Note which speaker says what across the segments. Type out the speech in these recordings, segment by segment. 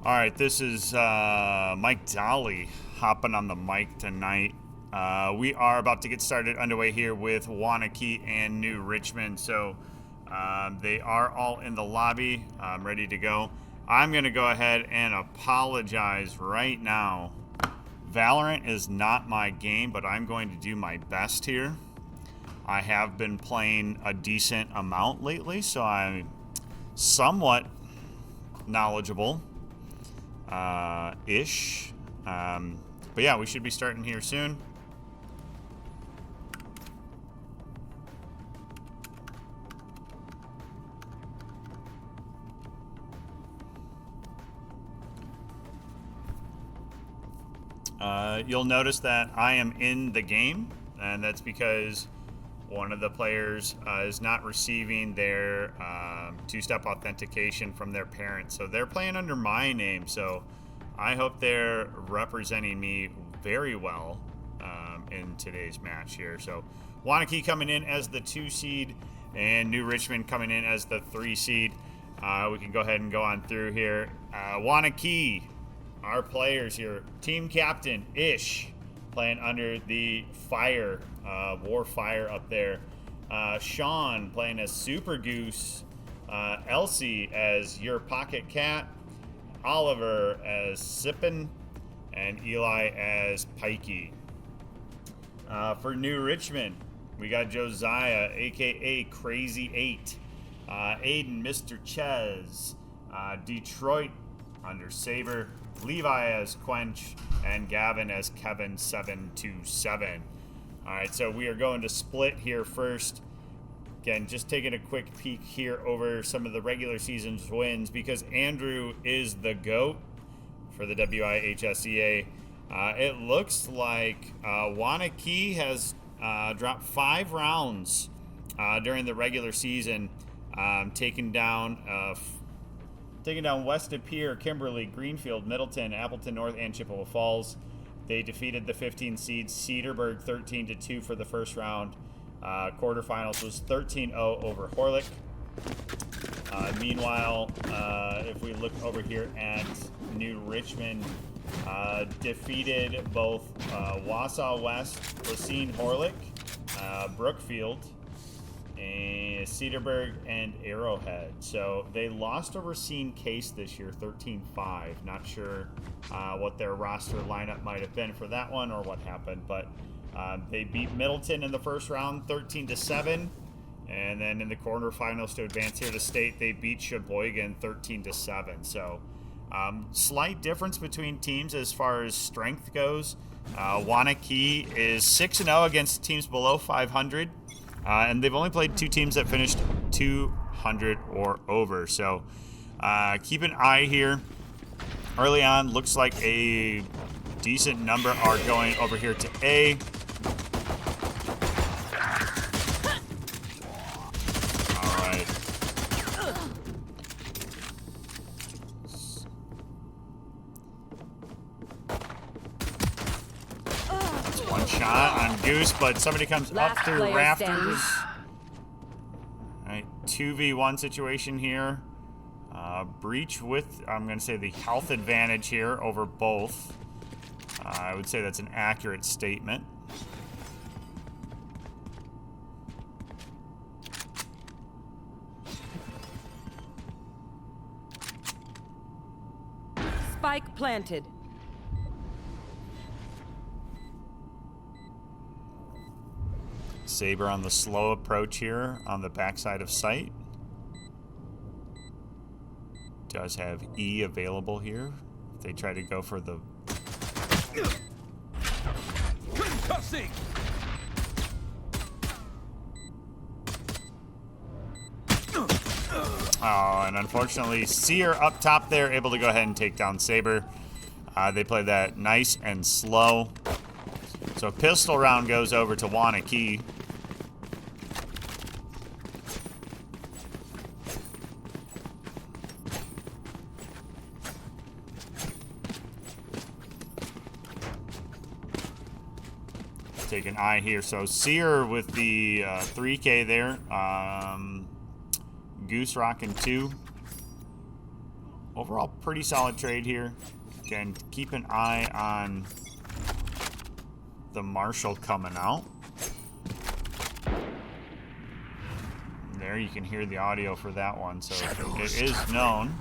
Speaker 1: All right, this is Mike Dolly hopping on the mic tonight. We are about to get started underway here with Waunakee and New Richmond. So they are all in the lobby, ready to go. I'm going to go ahead and apologize right now. Valorant is not my game, but I'm going to do my best here. I have been playing a decent amount lately, so I'm somewhat knowledgeable. Ish. But yeah, we should be starting here soon. You'll notice that I am in the game, and that's because one of the players is not receiving their two-step authentication from their parents. So they're playing under my name. So I hope they're representing me very well in today's match here. So Waunakee coming in as the 2 seed and New Richmond coming in as the 3 seed. We can go ahead and go on through here. Waunakee, our players here. Team captain, Ish, playing under the fire, War Fire up there. Sean playing as Super Goose. Elsie as Your Pocket Cat. Oliver as Sippin. And Eli as Pikey. For New Richmond, we got Josiah, a.k.a. Crazy 8. Aiden, Mr. Ches. Detroit under Saber. Levi as Quench, and Gavin as Kevin727. All right, so we are going to split here first. Again, just taking a quick peek here over some of the regular season's wins because Andrew is the GOAT for the WIHSEA. It looks like Waunakee has dropped 5 rounds during the regular season, taking down West of Pier, Kimberly, Greenfield, Middleton, Appleton North, and Chippewa Falls. They defeated the 15 seed Cedarburg 13-2 for the first round. Quarterfinals was 13-0 over Horlick. Meanwhile, if we look over here at New Richmond, defeated both Wausau West, Racine Horlick, Brookfield, and Cedarburg, and Arrowhead. So they lost a Racine case this year, 13-5. Not sure what their roster lineup might have been for that one or what happened, but they beat Middleton in the first round, 13-7. And then in the quarterfinals to advance here to state, they beat Sheboygan 13-7. So slight difference between teams as far as strength goes. Waunakee is 6-0 against teams below 500. And they've only played 2 teams that finished 200 or over. So keep an eye here. Early on, looks like a decent number are going over here to A. All right. That's one shot on Goose, but somebody comes up through rafters. All right, 2v1 situation here. Breach with, I'm going to say, the health advantage here over both. I would say that's an accurate statement.
Speaker 2: Spike planted.
Speaker 1: Saber on the slow approach here on the backside of site. Does have E available here. If they try to go for the...
Speaker 3: Concussing!
Speaker 1: Oh, and unfortunately, Seer up top there, able to go ahead and take down Saber. They play that nice and slow. So pistol round goes over to Waunakee. Take an eye here. So Seer with the 3K there. Goose rocking 2. overall, pretty solid trade here. Again, keep an eye on the Marshal coming out. There, you can hear the audio for that one, so it is known.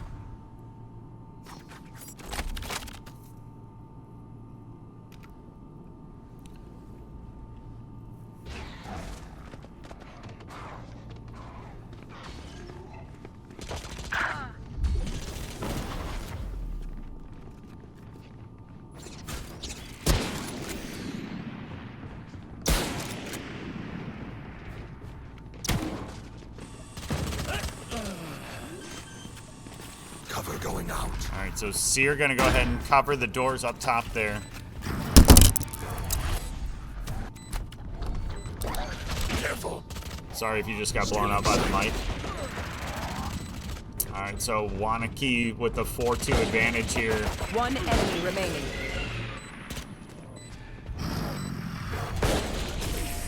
Speaker 2: Going out.
Speaker 1: All right, so Seer gonna go ahead and cover the doors up top there.
Speaker 2: Careful.
Speaker 1: Sorry if you just got blown out by the mic. All right, so Waunakee with the 4-2 advantage here.
Speaker 4: One enemy remaining.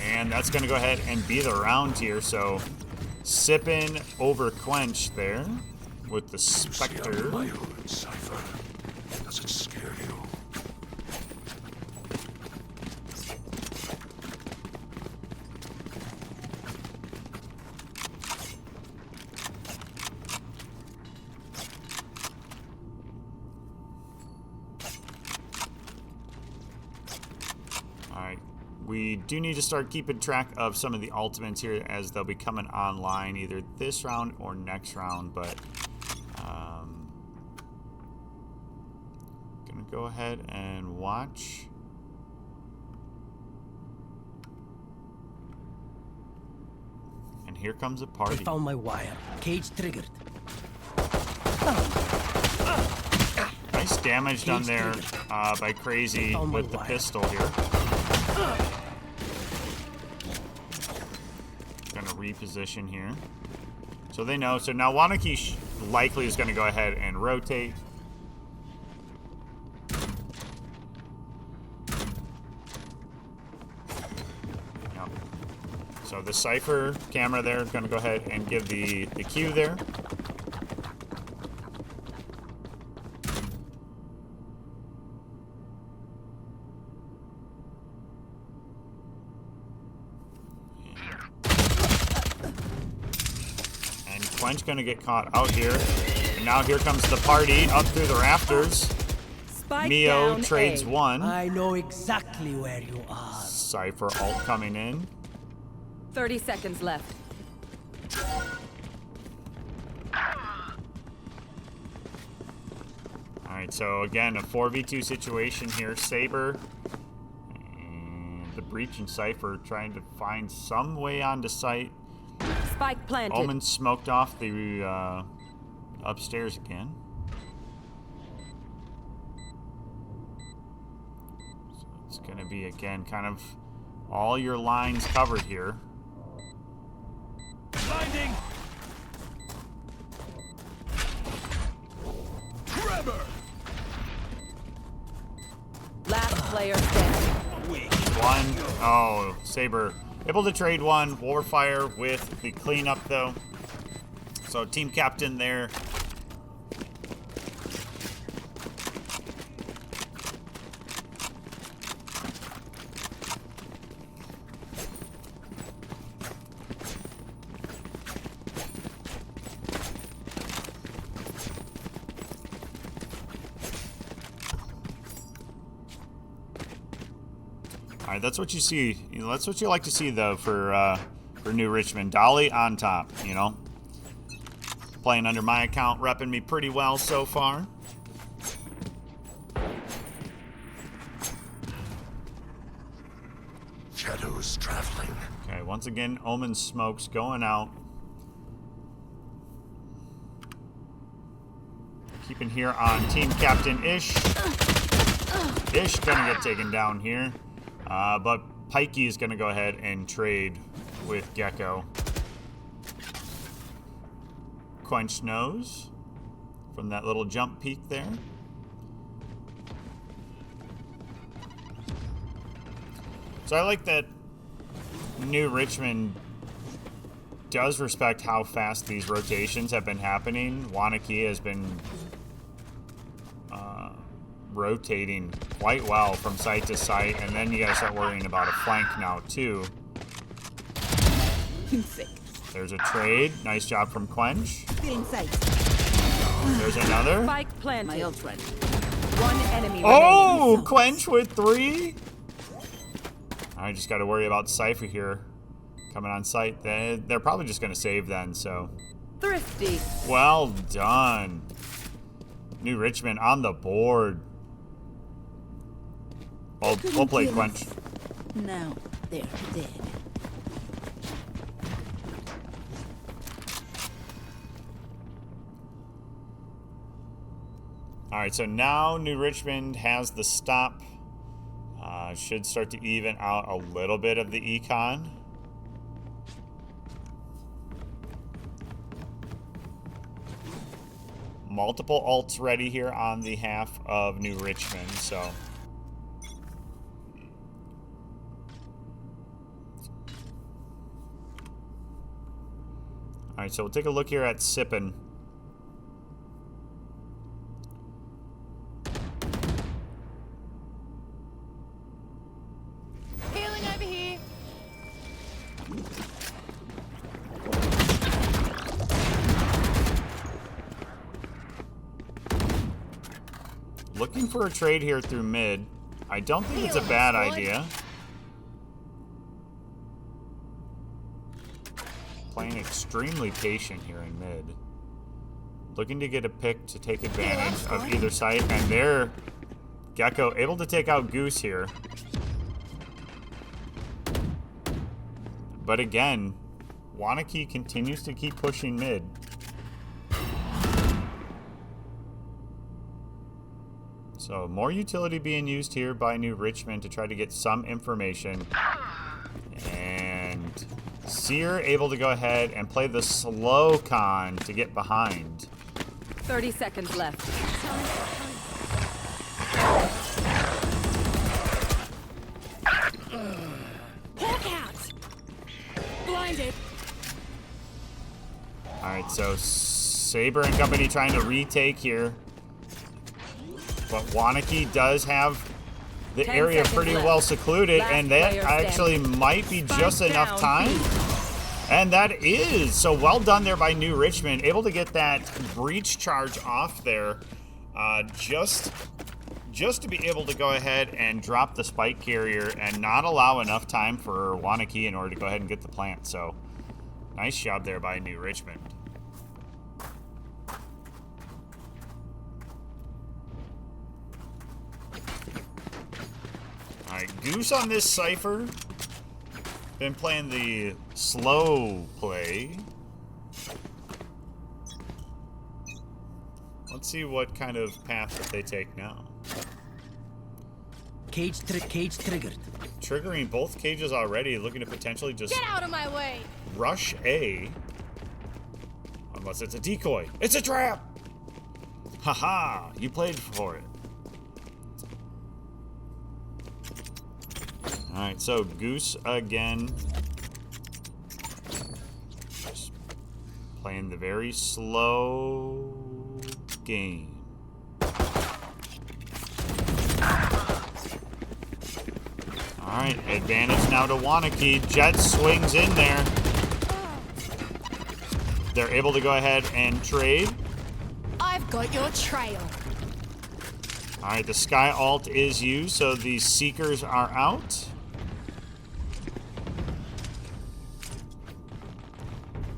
Speaker 1: And that's gonna go ahead and be the round here. So Sippin over Quench there. With the Spectre.
Speaker 2: My hood, Cypher. Does it scare you?
Speaker 1: Alright. We do need to start keeping track of some of the ultimates here as they'll be coming online either this round or next round, but gonna go ahead and watch. And here comes a party.
Speaker 5: I found my wire. Cage triggered.
Speaker 1: Nice damage done there by Crazy with the pistol here. Gonna reposition here. So they know. So now Waunakee likely is gonna go ahead and rotate. So the Cypher camera there is going to go ahead and give the cue there. And Quench going to get caught out here. And now here comes the party up through the rafters.
Speaker 4: Spike
Speaker 1: Neo
Speaker 4: down
Speaker 1: trades
Speaker 4: A.
Speaker 1: one.
Speaker 5: I know exactly where you are.
Speaker 1: Cypher ult coming in.
Speaker 4: 30 seconds left.
Speaker 1: Alright, so again, a 4v2 situation here. Saber and the Breach and Cypher trying to find some way onto site.
Speaker 4: Spike planted.
Speaker 1: Omen smoked off the upstairs again. So it's going to be, again, kind of all your lines covered here.
Speaker 3: Blinding. Trevor.
Speaker 4: Last player standing.
Speaker 1: One. Oh, Saber able to trade one. Warfire with the cleanup, though. So team captain there. All right, that's what you see. You know, that's what you like to see, though, for New Richmond. Dolly on top, you know. Playing under my account, repping me pretty well so far.
Speaker 2: Shadows traveling.
Speaker 1: Okay, once again, Omen smokes going out. Keeping here on team captain Ish. Ish gonna get taken down here. But Pikey is going to go ahead and trade with Gecko. Quench knows from that little jump peak there. So I like that New Richmond does respect how fast these rotations have been happening. Waunakee has been rotating quite well from site to site, and then you guys start worrying about a flank now too. There's a trade. Nice job from Quench. There's another.
Speaker 4: Spike planted. My ult ready. One enemy
Speaker 1: Oh,
Speaker 4: remaining.
Speaker 1: Quench with 3. I just got to worry about Cypher here coming on site. They're probably just going to save then, so.
Speaker 4: Thrifty.
Speaker 1: Well done. New Richmond on the board. We'll play Quench.
Speaker 6: Now they're dead.
Speaker 1: All right, so now New Richmond has the stop. Should start to even out a little bit of the econ. Multiple ults ready here on the half of New Richmond, so. All right, so we'll take a look here at Sippin'.
Speaker 7: Healing over here.
Speaker 1: Looking for a trade here through mid. I don't think it's a bad idea. Playing extremely patient here in mid. Looking to get a pick to take advantage of either side. And there, Gecko able to take out Goose here. But again, Waunakee continues to keep pushing mid. So more utility being used here by New Richmond to try to get some information. And Seer able to go ahead and play the slow con to get behind.
Speaker 4: 30 seconds left.
Speaker 7: Hawk out. Blinded.
Speaker 1: All right, so Saber and company trying to retake here. But Waunakee does have the
Speaker 4: 10
Speaker 1: area
Speaker 4: seconds
Speaker 1: pretty
Speaker 4: left.
Speaker 1: well secluded,
Speaker 4: Last
Speaker 1: and that
Speaker 4: player
Speaker 1: actually
Speaker 4: standing.
Speaker 1: might be just
Speaker 4: Spike
Speaker 1: enough
Speaker 4: down.
Speaker 1: time. And that is. So well done there by New Richmond. Able to get that breach charge off there. Just to be able to go ahead and drop the spike carrier and not allow enough time for Waunakee in order to go ahead and get the plant. So nice job there by New Richmond. All right, Goose on this Cypher. Been playing the slow play. Let's see what kind of path that they take now.
Speaker 5: Cage triggered.
Speaker 1: Triggering both cages already, looking to potentially just
Speaker 7: Get out of my way.
Speaker 1: rush A. Unless it's a decoy. It's a trap! Haha, you played for it. Alright, so Goose again. Just playing the very slow game. Alright, advantage now to Waunakee. Jet swings in there. They're able to go ahead and trade.
Speaker 7: I've got your trail.
Speaker 1: Alright, the Sky Alt is used, so these Seekers are out.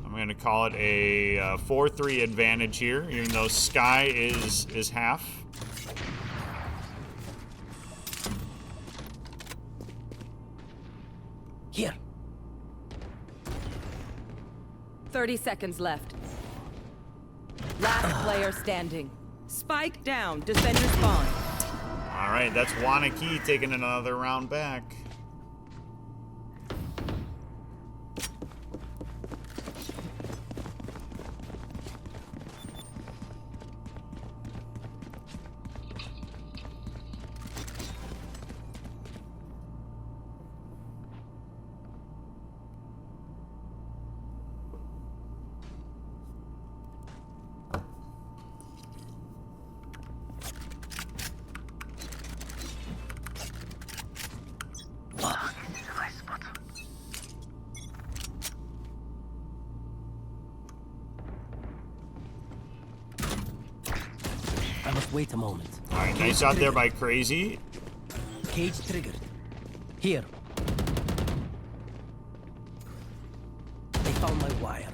Speaker 1: I'm going to call it a 4-3 advantage here, even though Sky is half.
Speaker 5: Here.
Speaker 4: 30 seconds left. Last player standing. Spike down. Defender spawn.
Speaker 1: Alright, that's Waunakee taking another round back.
Speaker 5: Wait a moment.
Speaker 1: All right, nice shot there by Crazy.
Speaker 5: Cage triggered. Here. They found my wire.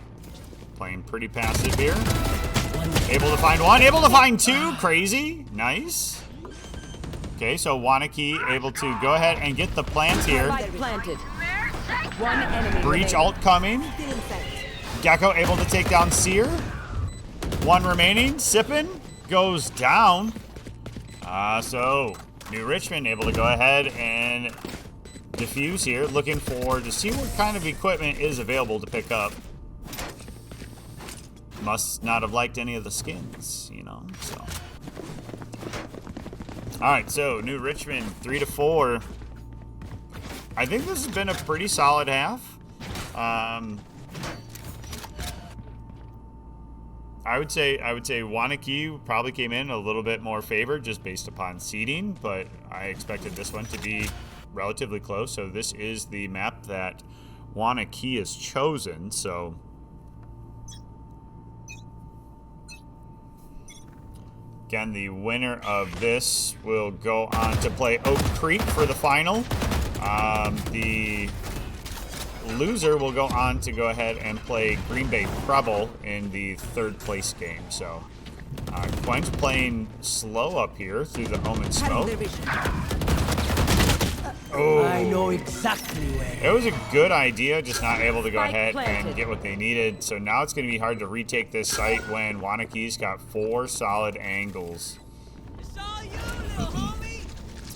Speaker 1: Playing pretty passive here.
Speaker 5: One
Speaker 1: Able to find one, able to find two. Crazy, nice. Okay, so Waunakee able to go ahead and get the plant here.
Speaker 4: Spike planted. One enemy
Speaker 1: Breach
Speaker 4: remaining.
Speaker 1: ult coming. Gecko able to take down Seer. One remaining. Sippin goes down. So New Richmond able to go ahead and defuse here. Looking forward to see what kind of equipment is available to pick up. Must not have liked any of the skins, you know, so. Alright, so New Richmond 3-4. I think this has been a pretty solid half. I would say Waunakee probably came in a little bit more favored just based upon seeding, but I expected this one to be relatively close. So this is the map that Waunakee has chosen. So again, the winner of this will go on to play Oak Creek for the final. The loser will go on to go ahead and play Green Bay Preble in the third place game. So Quench playing slow up here through the Omen smoke. Oh,
Speaker 5: I know exactly where.
Speaker 1: it was a good idea, just not able to go
Speaker 4: Spike
Speaker 1: ahead
Speaker 4: planted.
Speaker 1: and get what they needed. So now it's going to be hard to retake this site when Waunakee's got 4 solid angles.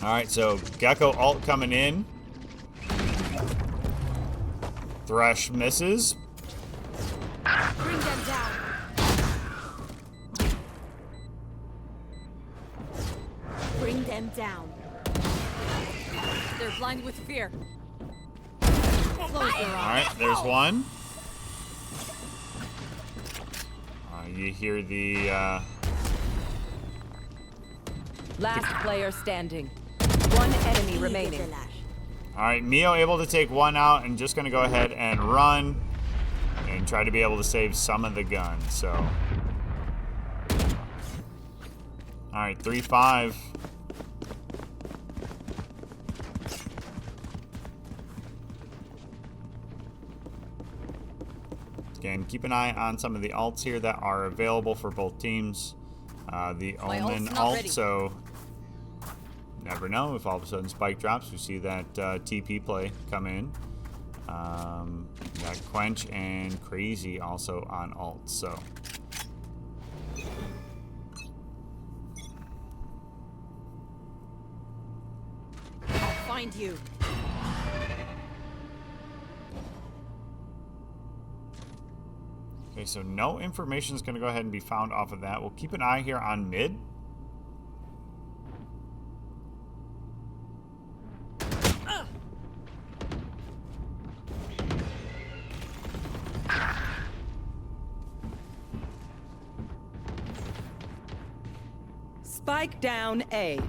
Speaker 1: All right, so Gecko ult coming in. Thresh misses.
Speaker 7: Bring them down. Bring them down. They're blind with fear. Close their
Speaker 1: All
Speaker 7: eyes.
Speaker 1: right, there's one. You hear the
Speaker 4: Last player standing. One enemy remaining.
Speaker 1: all right, Mio able to take one out and just going to go ahead and run and try to be able to save some of the guns. So, all right, 3-5. Again, keep an eye on some of the ults here that are available for both teams. The
Speaker 7: My
Speaker 1: Omen
Speaker 7: ult's not
Speaker 1: ult,
Speaker 7: ready.
Speaker 1: so never know if all of a sudden Spike drops. We see that TP play come in. Got Quench and Crazy also on ult, so.
Speaker 7: I'll find you.
Speaker 1: Okay, so no information is going to go ahead and be found off of that. We'll keep an eye here on mid.
Speaker 4: Spike down A.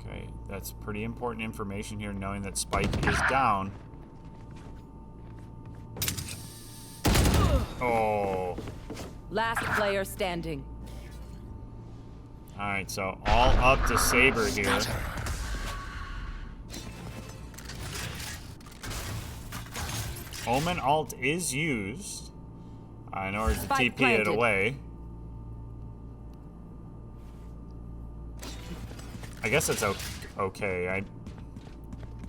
Speaker 1: Okay, that's pretty important information here, knowing that Spike is down. Oh.
Speaker 4: Last player standing.
Speaker 1: All right, so all up to Saber here. Omen ult is used in order to
Speaker 4: Spike
Speaker 1: TP it
Speaker 4: planted.
Speaker 1: away. I guess it's okay.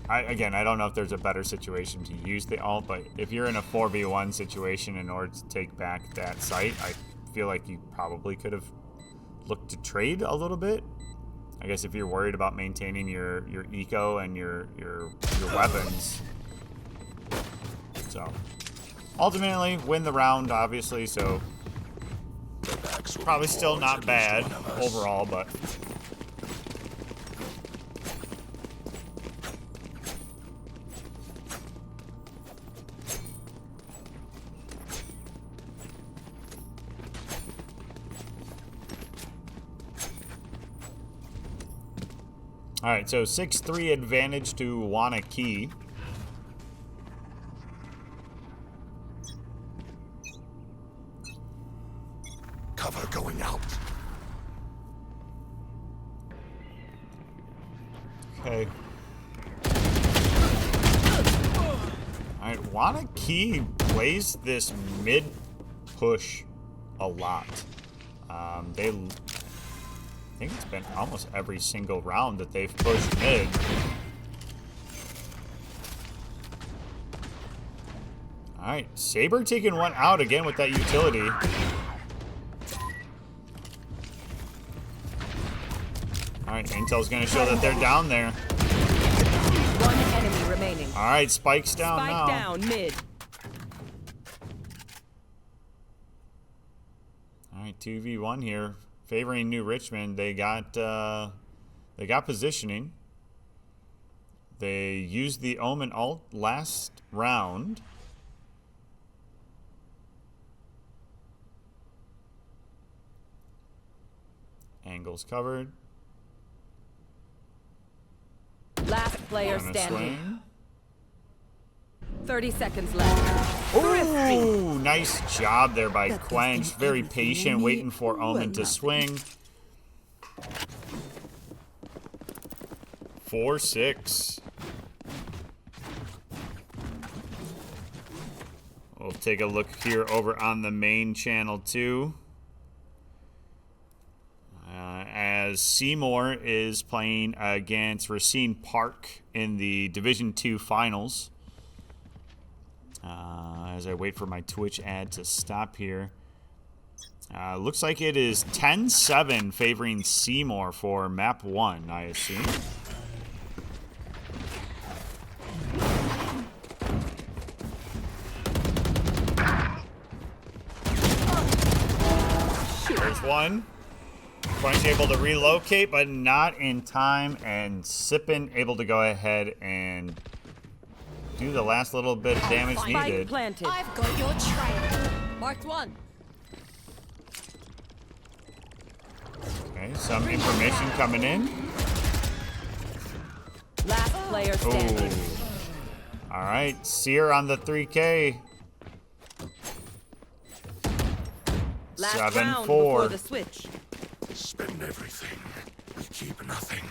Speaker 1: Again, I don't know if there's a better situation to use the ult, but if you're in a 4v1 situation in order to take back that site, I feel like you probably could have looked to trade a little bit. I guess if you're worried about maintaining your eco and your weapons. So, ultimately, win the round, obviously, so probably still not bad overall, but... All right, so 6-3 advantage to Waunakee.
Speaker 2: Cover going out.
Speaker 1: Okay. Alright, Waunakee plays this mid push a lot. I think it's been almost every single round that they've pushed mid. Alright, Saber taking one out again with that utility. Alright, Intel's gonna show that they're down there.
Speaker 4: One enemy remaining.
Speaker 1: Alright, Spike's down
Speaker 4: Spike
Speaker 1: now.
Speaker 4: down mid.
Speaker 1: Alright, 2v1 here. Favoring New Richmond. They got positioning. They used the Omen ult last round. Angles covered.
Speaker 4: Last player
Speaker 1: Gonna
Speaker 4: standing.
Speaker 1: swing.
Speaker 4: 30 seconds left.
Speaker 1: Ooh, nice job there by
Speaker 6: That does
Speaker 1: Quench.
Speaker 6: been
Speaker 1: Very
Speaker 6: everything you
Speaker 1: patient,
Speaker 6: need.
Speaker 1: waiting for
Speaker 6: You
Speaker 1: Omen
Speaker 6: are
Speaker 1: to
Speaker 6: nothing.
Speaker 1: swing. 4-6. We'll take a look here over on the main channel too. As Seymour is playing against Racine Park in the Division 2 finals. As I wait for my Twitch ad to stop here. Looks like it is 10-7 favoring Seymour for map 1, I assume. There's one. Quench able to relocate, but not in time. And Sippin able to go ahead and do the last little bit of damage
Speaker 4: Spike
Speaker 1: needed.
Speaker 4: planted.
Speaker 7: I've got your trail. Marked one.
Speaker 1: Okay, some information coming in.
Speaker 4: Last player standing.
Speaker 1: Ooh. All right, Seer on the 3K.
Speaker 4: Last round before
Speaker 1: 7-4.
Speaker 4: the switch.
Speaker 2: Spend everything. We keep nothing.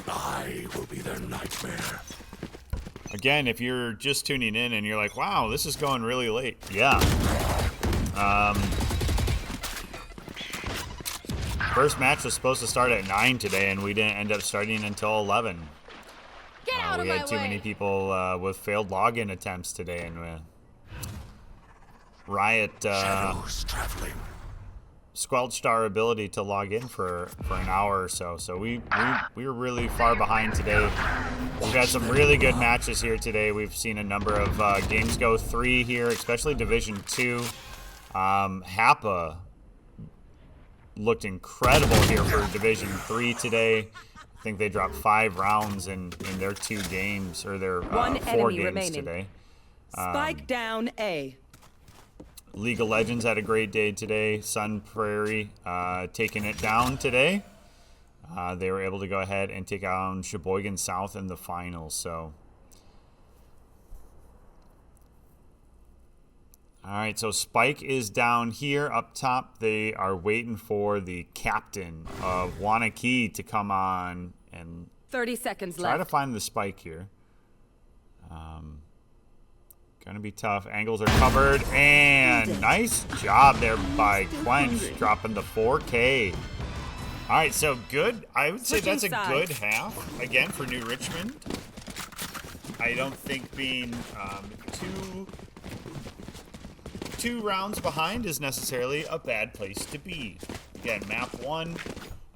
Speaker 2: I will be their nightmare.
Speaker 1: Again, if you're just tuning in and you're like, wow, this is going really late. Yeah. First match was supposed to start at 9 today, and we didn't end up starting until 11.
Speaker 7: Get out of
Speaker 1: We
Speaker 7: my
Speaker 1: had too
Speaker 7: way.
Speaker 1: many people with failed login attempts today, and Riot
Speaker 2: Shadows traveling.
Speaker 1: squelched our ability to log in for an hour or so. So we were really far behind today. We've had some really good matches here today. We've seen a number of games go 3 here, especially Division 2. Happa looked incredible here for Division 3 today. I think they dropped 5 rounds in their 2 games, or their
Speaker 4: One
Speaker 1: 4
Speaker 4: enemy
Speaker 1: games
Speaker 4: remaining.
Speaker 1: today.
Speaker 4: Spike down A.
Speaker 1: League of Legends had a great day today. Sun Prairie taking it down today. They were able to go ahead and take on Sheboygan South in the finals. So, all right. So Spike is down here up top. They are waiting for the captain of Waunakee to come on and
Speaker 4: 30 seconds
Speaker 1: try to
Speaker 4: left.
Speaker 1: find the Spike here. Gonna be tough. Angles are covered, and nice job there by Quench, dropping the 4K. All right, so good. I would say
Speaker 4: Switching
Speaker 1: that's a
Speaker 4: sides.
Speaker 1: good half again for New Richmond. I don't think being two rounds behind is necessarily a bad place to be. Again, map 1.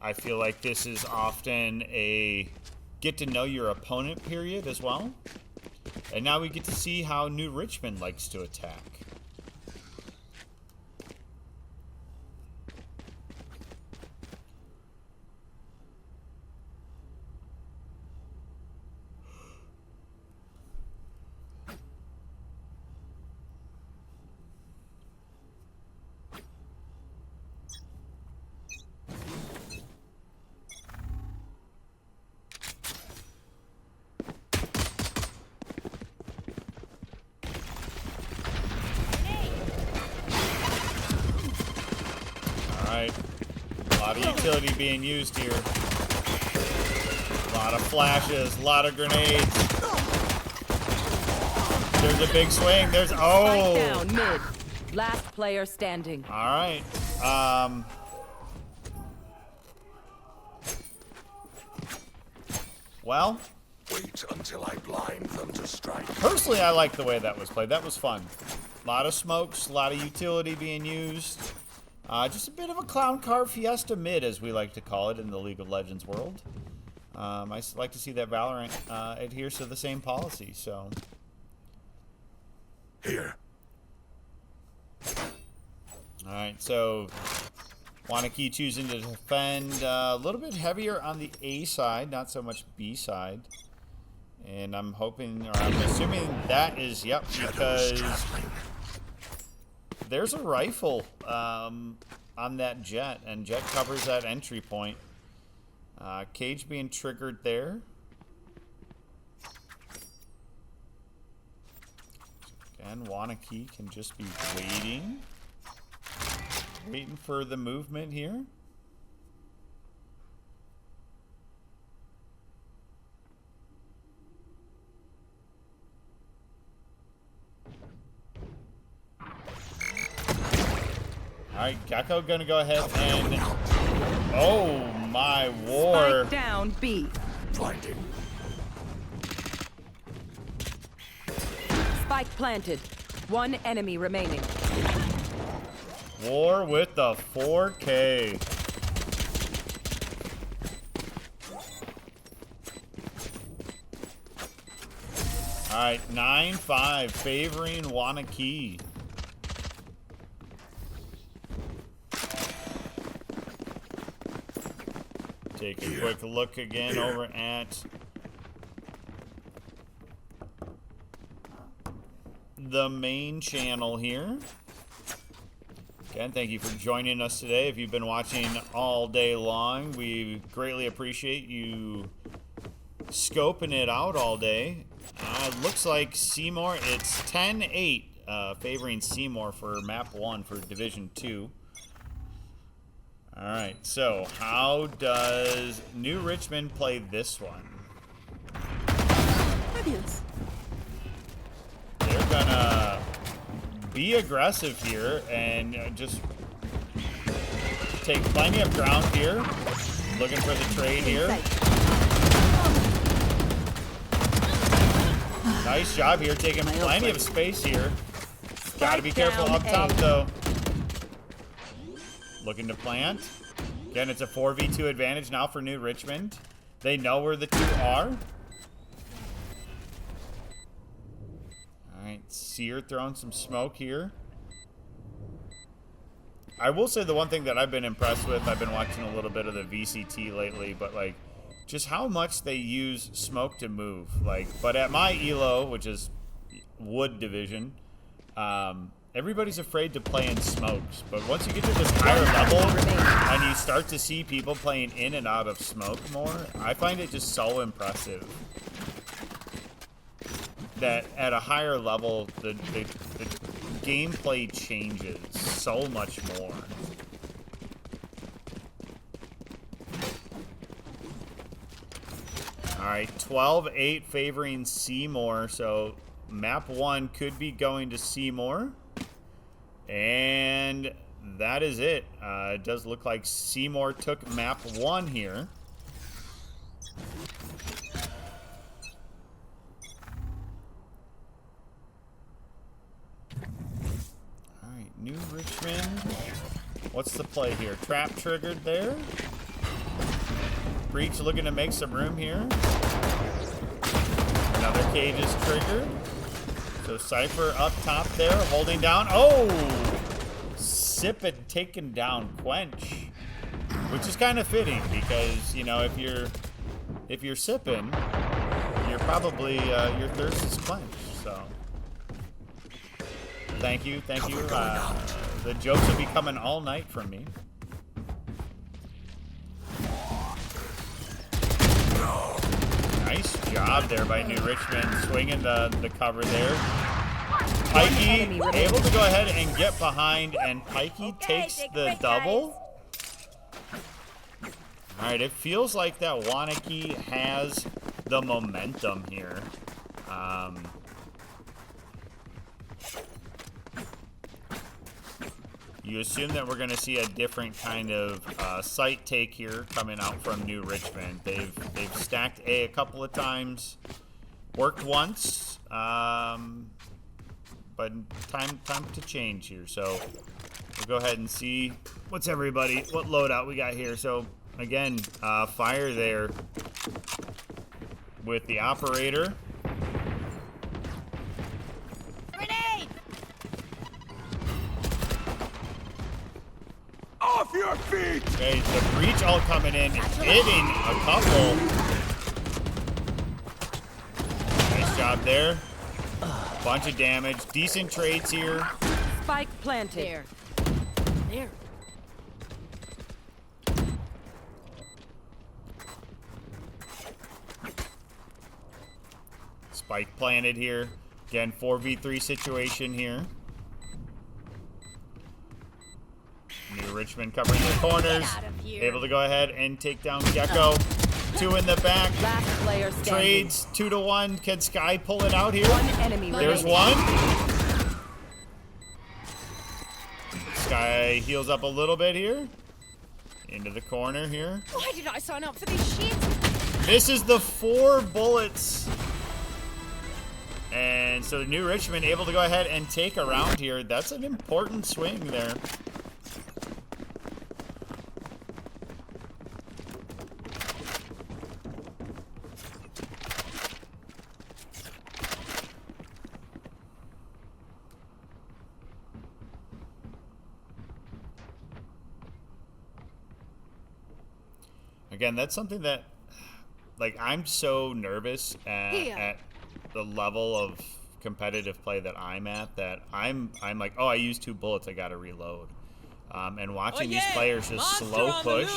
Speaker 1: I feel like this is often a get to know your opponent period as well. And now we get to see how New Richmond likes to attack. Alright. A lot of utility being used here. A lot of flashes, a lot of grenades. There's a big swing. There's
Speaker 4: Spike down mid. Last player standing.
Speaker 1: Alright. Well,
Speaker 2: Wait until I blind them to strike.
Speaker 1: personally, I like the way that was played. That was fun. A lot of smokes, a lot of utility being used. Just a bit of a clown car fiesta mid, as we like to call it in the League of Legends world. I like to see that Valorant adheres to the same policy, so.
Speaker 2: Here.
Speaker 1: Alright, so Waunakee choosing to defend a little bit heavier on the A side, not so much B side. And I'm hoping, or I'm assuming that is, yep, because there's a rifle on that Jet, and Jet covers that entry point. Cage being triggered there. Again, Waunakee can just be waiting. Waiting for the movement here. Alright, Gecko gonna go ahead and... Oh my war.
Speaker 4: Spike down B.
Speaker 2: Blinding.
Speaker 4: Spike planted. One enemy remaining.
Speaker 1: War with the 4K. Alright, 9-5 favoring Waunakee. Take a quick look again over at the main channel here. Again, thank you for joining us today. If you've been watching all day long, we greatly appreciate you scoping it out all day. Looks like Seymour, it's 10-8 favoring Seymour for map 1 for Division 2. Alright, so how does New Richmond play this one?
Speaker 6: Fabulous.
Speaker 1: They're gonna be aggressive here and just take plenty of ground here. Looking for the trade here. Nice job here, taking plenty of space here. Gotta be careful up top though. Looking to plant. Again, it's a 4v2 advantage now for New Richmond. They know where the two are. Alright, Seer throwing some smoke here. I will say the one thing that I've been impressed with, I've been watching a little bit of the VCT lately, but like, just how much they use smoke to move. Like, but at my ELO, which is Wood Division, everybody's afraid to play in smokes. But once you get to this higher level and you start to see people playing in and out of smoke more, I find it just so impressive. That at a higher level, the gameplay changes so much more. Alright, 12-8 favoring Seymour, so map 1 could be going to Seymour. And that is it. It does look like Seymour took map 1 here. Alright, New Richmond. What's the play here? Trap triggered there. Breach looking to make some room here. Another cage is triggered. So Cypher up top there, holding down. Oh! Sip it, taken down Quench. Which is kind of fitting because, you know, if you're sipping, you're probably your thirst is quenched. So thank you. The jokes will be coming all night from me. Nice job there by New Richmond, swinging the cover there. Pikey able to go ahead and get behind, and Pikey takes the double. All right, it feels like that Waunakee has the momentum here. You assume that we're going to see a different kind of site take here coming out from New Richmond. They've stacked A couple of times, worked once, but time to change here. So we'll go ahead and see what loadout we got here. So again, fire there with the operator.
Speaker 7: Grenade!
Speaker 3: Off your feet!
Speaker 1: Okay, the breach all coming in, hitting a couple. Nice job there. Bunch of damage. Decent trades here.
Speaker 4: Spike planted.
Speaker 7: There. There.
Speaker 1: Spike planted here. Again, 4v3 situation here. New Richmond covering the corners.
Speaker 7: Get out of here.
Speaker 1: Able to go ahead and take down Gecko. 2 in the back.
Speaker 4: Last player standing.
Speaker 1: Trades 2-1. Can Sky pull it out here?
Speaker 4: One enemy
Speaker 1: There's
Speaker 4: remaining.
Speaker 1: one. Sky heals up a little bit here. Into the corner here.
Speaker 7: Why did I sign up for this shit?
Speaker 1: Misses the 4 bullets. And so New Richmond able to go ahead and take a round here. That's an important swing there. Again, that's something that, like, I'm so nervous at the level of competitive play that I'm at that I'm like, oh, I used 2 bullets, I gotta reload. And watching these players just slow push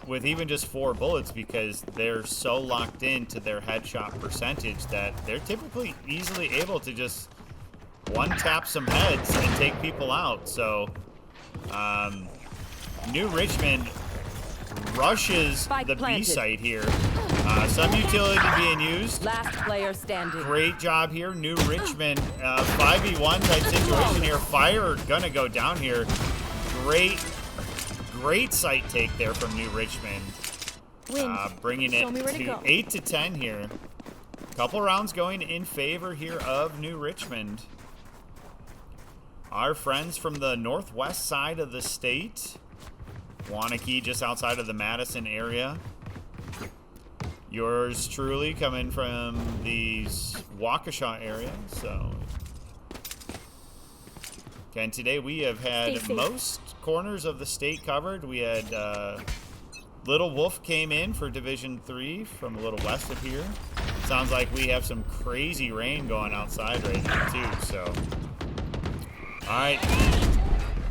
Speaker 1: with even just 4 bullets because they're so locked into their headshot percentage that they're typically easily able to just one-tap some heads and take people out. So, New Richmond rushes the B site here. Some utility being used.
Speaker 4: Last player standing.
Speaker 1: Great job here. New Richmond 5v1 type situation here. Fire gonna go down here. Great site take there from New Richmond. Bringing it to 8-10 here. Couple rounds going in favor here of New Richmond. Our friends from the northwest side of the state. Waunakee just outside of the Madison area. Yours truly coming from the Waukesha area. So again, today we have had most corners of the state covered. We had Little Wolf came in for Division 3 from a little west of here. Sounds like we have some crazy rain going outside right now too. So all right.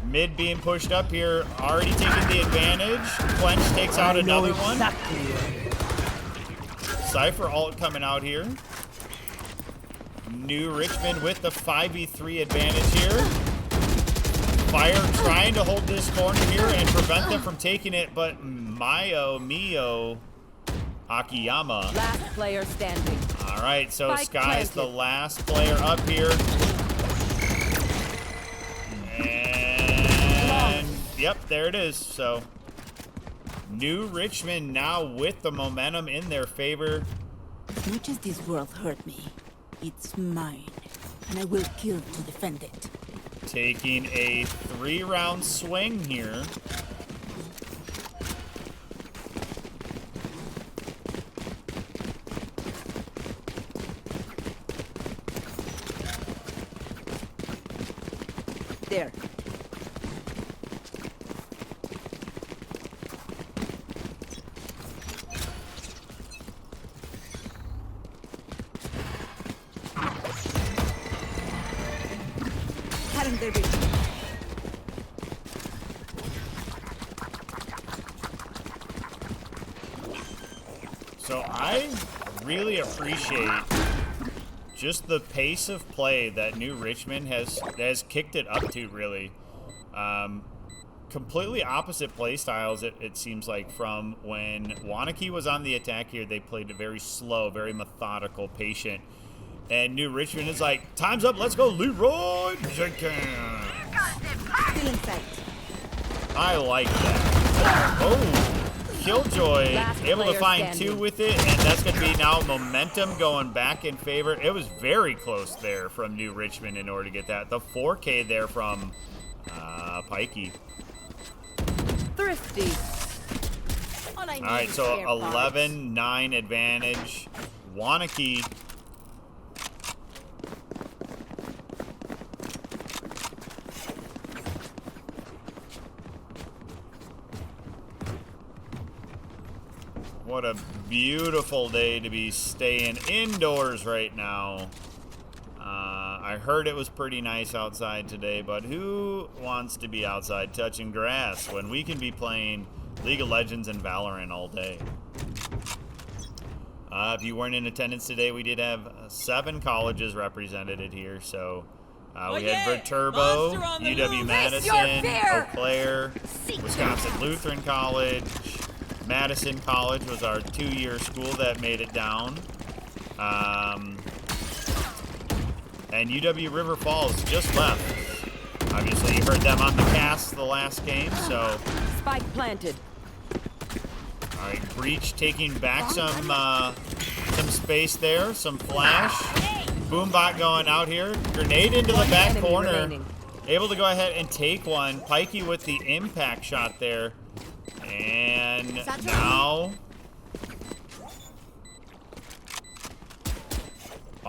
Speaker 1: Mid being pushed up here, already taking the advantage. Quench takes out another one. Cypher ult coming out here. New Richmond with the 5v3 advantage here. Fire trying to hold this corner here and prevent them from taking it, but Mio Akiyama.
Speaker 4: Last player standing.
Speaker 1: All right, so
Speaker 4: Spike
Speaker 1: Sky's
Speaker 4: planted.
Speaker 1: the last player up here. Yep, there it is. So New Richmond now with the momentum in their favor.
Speaker 6: As much as this world hurt me, it's mine, and I will kill to defend it.
Speaker 1: Taking a 3-round swing here.
Speaker 6: There.
Speaker 1: So I really appreciate just the pace of play that New Richmond has kicked it up to, really. completely opposite play styles, it seems like, from when Waunakee was on the attack here. They played a very slow, very methodical, patient. And New Richmond is like, time's up, let's go, Leroy Jenkins.
Speaker 6: Still in sight.
Speaker 1: I like that. Oh, Killjoy
Speaker 4: Last
Speaker 1: able to
Speaker 4: player
Speaker 1: find
Speaker 4: standing.
Speaker 1: 2 with it, and that's going to be now momentum going back in favor. It was very close there from New Richmond in order to get that. The 4K there from Pikey.
Speaker 4: Thrifty.
Speaker 7: All I need
Speaker 1: All right,
Speaker 7: is
Speaker 1: so
Speaker 7: spare parts.
Speaker 1: 11-9 advantage. Waunakee. What a beautiful day to be staying indoors right now. I heard it was pretty nice outside today, but who wants to be outside touching grass when we can be playing League of Legends and Valorant all day? If you weren't in attendance today, we did have 7 colleges represented here. So we had Viterbo,
Speaker 7: Monster on the
Speaker 1: UW
Speaker 7: move.
Speaker 1: Madison,
Speaker 7: Face your fear.
Speaker 1: Eau Claire, Wisconsin Lutheran College, Madison College was our 2-year school that made it down. And UW River Falls just left. Obviously, you heard them on the cast the last game, so...
Speaker 4: Spike planted.
Speaker 1: All right, Breach taking back some space there, some flash. Boombot going out here. Grenade into the back
Speaker 4: enemy
Speaker 1: corner.
Speaker 4: remaining.
Speaker 1: Able to go ahead and take one. Pikey with the impact shot there. And now...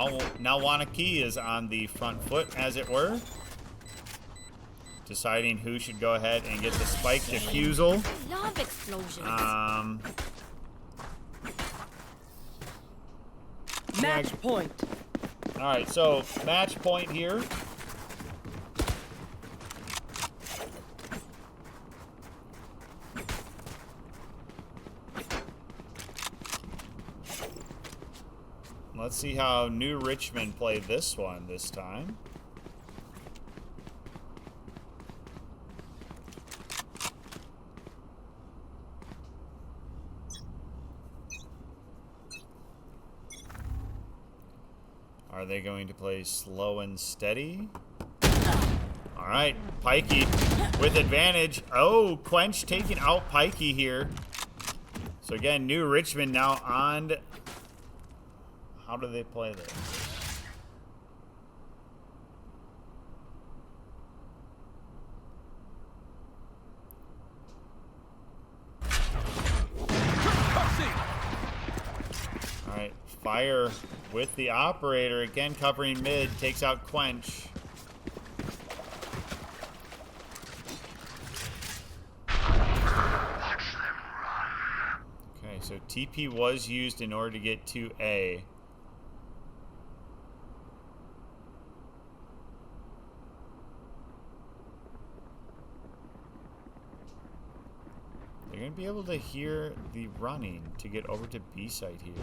Speaker 1: Oh, now Waunakee is on the front foot, as it were. Deciding who should go ahead and get the spike defusal.
Speaker 7: Love explosions.
Speaker 4: Match point.
Speaker 1: All right, so match point here. Let's see how New Richmond played this one this time. Are they going to play slow and steady? All right, Pikey with advantage. Oh, Quench taking out Pikey here. So again, New Richmond now on. How do they play this? All right, Fire with the operator again, covering mid, takes out Quench. Okay, so TP was used in order to get to A. They're going to be able to hear the running to get over to B site here.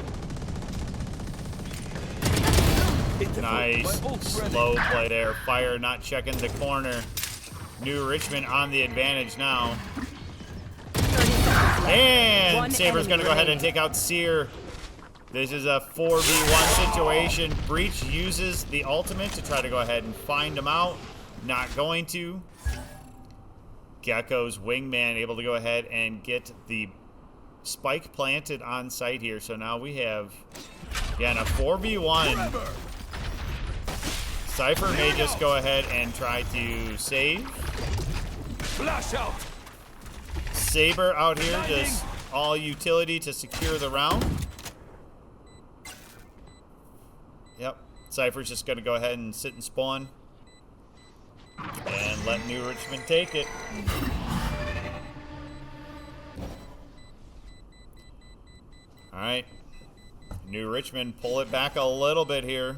Speaker 1: Nice slow play there. Fire not checking the corner. New Richmond on the advantage now.
Speaker 4: 30 seconds left.
Speaker 1: And
Speaker 4: One
Speaker 1: Saber's going to
Speaker 4: enemy
Speaker 1: go ahead and
Speaker 4: remaining.
Speaker 1: take out Seer. This is a 4v1 situation. Breach uses the ultimate to try to go ahead and find him out. Not going to. Gecko's wingman able to go ahead and get the spike planted on site here. So now we have, again, a 4v1. Cypher may just go ahead and try to save.
Speaker 3: Flash out.
Speaker 1: Saber out here, just all utility to secure the round. Yep, Cypher's just going to go ahead and sit and spawn. And let New Richmond take it. Alright. New Richmond, pull it back a little bit here.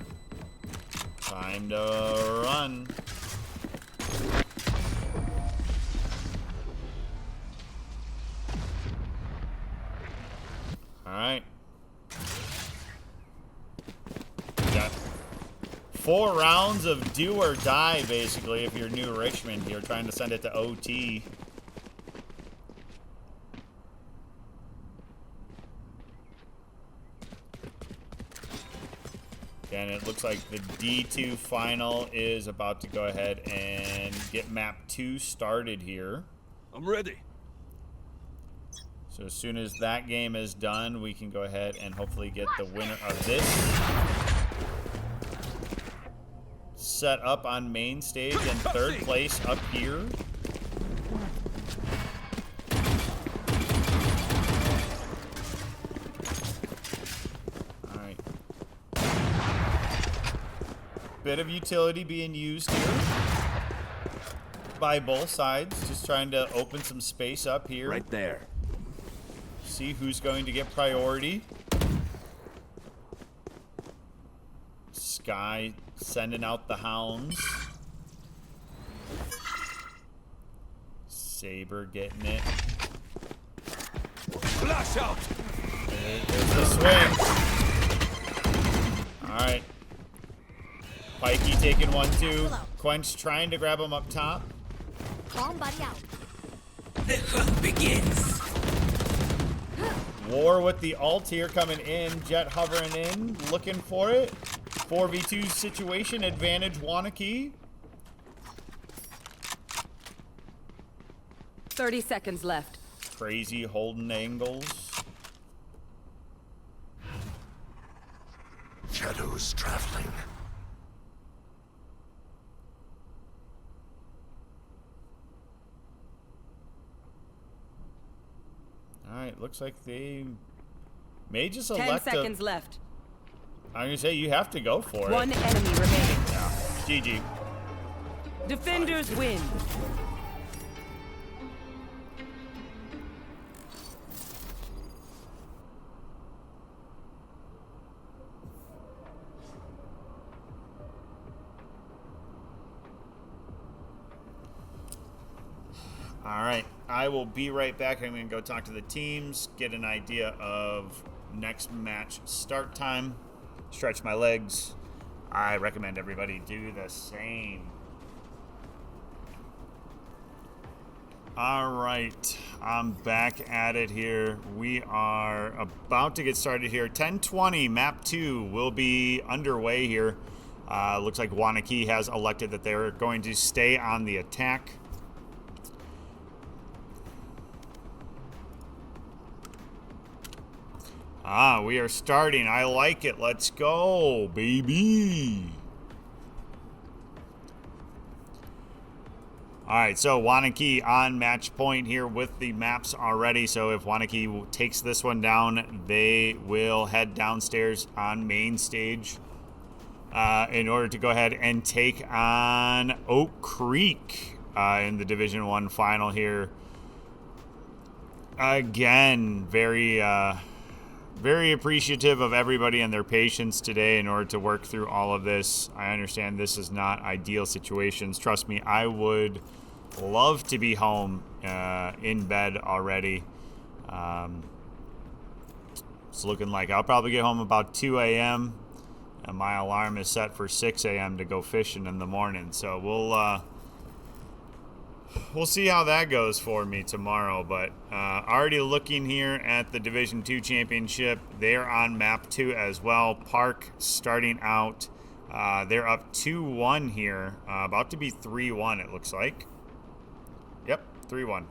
Speaker 1: Time to run. Alright. Got 4 rounds of do or die, basically, if you're New Richmond here, trying to send it to OT. And it looks like the D2 final is about to go ahead and get map 2 started here.
Speaker 3: I'm ready.
Speaker 1: So as soon as that game is done, we can go ahead and hopefully get the winner of this set up on main stage and third place up here. All right. Bit of utility being used here by both sides, just trying to open some space up here.
Speaker 3: Right there.
Speaker 1: See who's going to get priority. Sky sending out the hounds. Saber getting it.
Speaker 3: Flash out.
Speaker 1: There's the swing. Alright. Pikey taking 1-2. Quench trying to grab him up top.
Speaker 7: Bomb buddy out.
Speaker 5: The hunt begins.
Speaker 1: War with the ult here coming in. Jet hovering in, looking for it. 4v2 situation, advantage Waunakee.
Speaker 4: 30 seconds left.
Speaker 1: Crazy holding angles.
Speaker 2: Shadows traveling.
Speaker 1: Alright, looks like they may just
Speaker 4: 10
Speaker 1: elect
Speaker 4: seconds left.
Speaker 1: I'm gonna say you have to go for
Speaker 4: One
Speaker 1: it.
Speaker 4: enemy remaining.
Speaker 1: Yeah. GG.
Speaker 4: Defenders win.
Speaker 1: All right, I will be right back. I'm going to go talk to the teams, get an idea of next match start time, stretch my legs. I recommend everybody do the same. All right, I'm back at it here. We are about to get started here. 10:20, map 2 will be underway here. Looks like Waunakee has elected that they're going to stay on the attack. We are starting. I like it. Let's go, baby. All right, so Waunakee on match point here with the maps already. So if Waunakee takes this one down, they will head downstairs on main stage in order to go ahead and take on Oak Creek in the Division 1 final here. Again, very appreciative of everybody and their patience today in order to work through all of this. I understand this is not ideal situations. Trust me, I would love to be home in bed already. It's looking like I'll probably get home about 2 a.m. and my alarm is set for 6 a.m. to go fishing in the morning. So we'll see how that goes for me tomorrow, but already looking here at the Division 2 championship. They're on map 2 as well. Park starting out. They're up 2-1 here. About to be 3-1, it looks like. Yep, 3-1.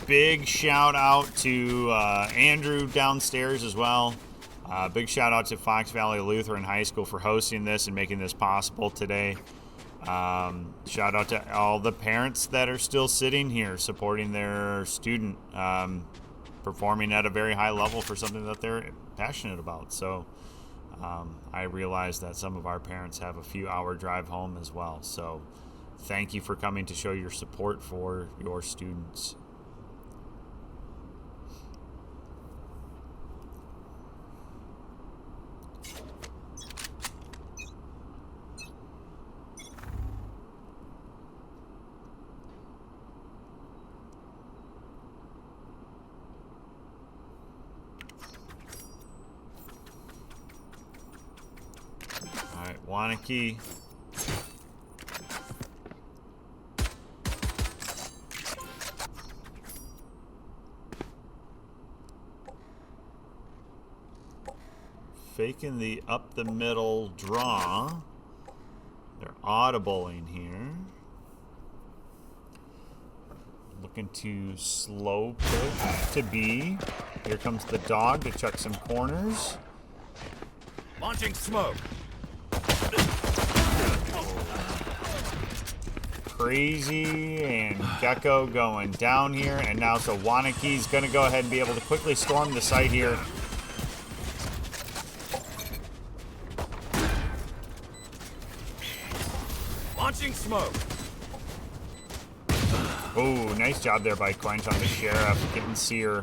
Speaker 1: Big shout out to Andrew downstairs as well. Big shout out to Fox Valley Lutheran High School for hosting this and making this possible today. Shout out to all the parents that are still sitting here supporting their student, performing at a very high level for something that they're passionate about. So I realize that some of our parents have a few hour drive home as well. So thank you for coming to show your support for your students. Waunakee faking the up the middle draw. They're audibling here. Looking to slow push to B. Here comes the dog to check some corners.
Speaker 3: Launching smoke.
Speaker 1: Crazy and Gecko going down here. And now so Waunakee's going to go ahead and be able to quickly storm the site here.
Speaker 3: Launching smoke.
Speaker 1: Oh, nice job there by Quench on the Sheriff. Getting Seer.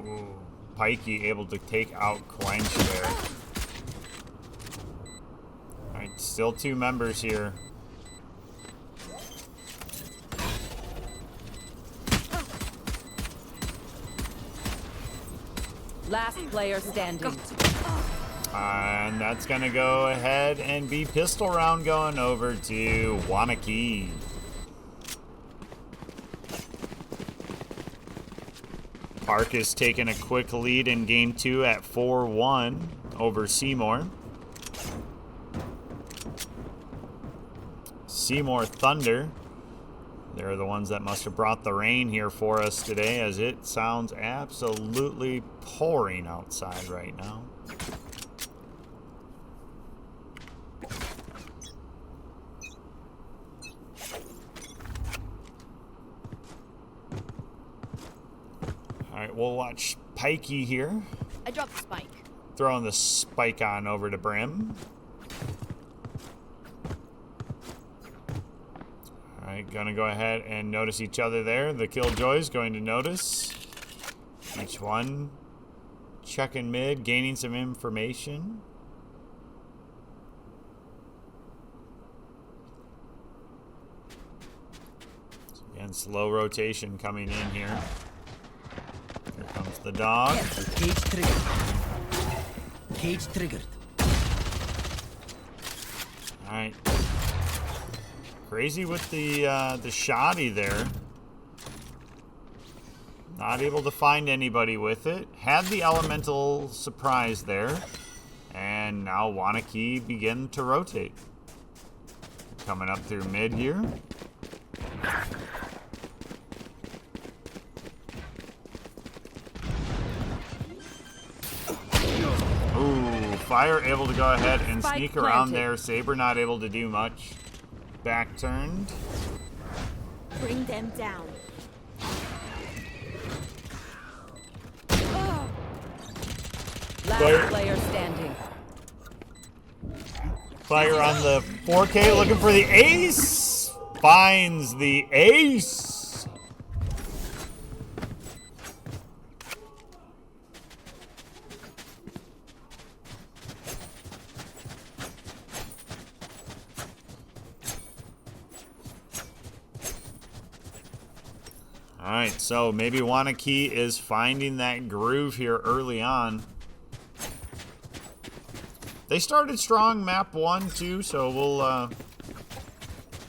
Speaker 1: Ooh, Pikey able to take out Quench there. Alright, still 2 members here.
Speaker 4: Last player standing.
Speaker 1: And that's going to go ahead and be pistol round going over to Waunakee. Park is taking a quick lead in game 2 at 4-1 over Seymour. Seymour Thunder. They're the ones that must have brought the rain here for us today, as it sounds absolutely pouring outside right now. All right, we'll watch Pikey here.
Speaker 7: I dropped the spike.
Speaker 1: Throwing the spike on over to Brim. Alright, gonna go ahead and notice each other there. The Killjoy's going to notice. Each one checking mid, gaining some information. So again, slow rotation coming in here. Here comes the dog.
Speaker 5: Cage triggered. Cage triggered.
Speaker 1: Alright. Crazy with the shoddy there. Not able to find anybody with it. Had the elemental surprise there. And now Waunakee begin to rotate. Coming up through mid here. Ooh, Fire able to go ahead and
Speaker 4: Spike
Speaker 1: sneak around
Speaker 4: planted.
Speaker 1: there. Saber not able to do much. Back turned.
Speaker 7: Bring them down.
Speaker 4: Last player standing.
Speaker 1: Fire on the 4K, looking for the ace. Finds the ace. All right, so maybe Waunakee is finding that groove here early on. They started strong map 1 too, so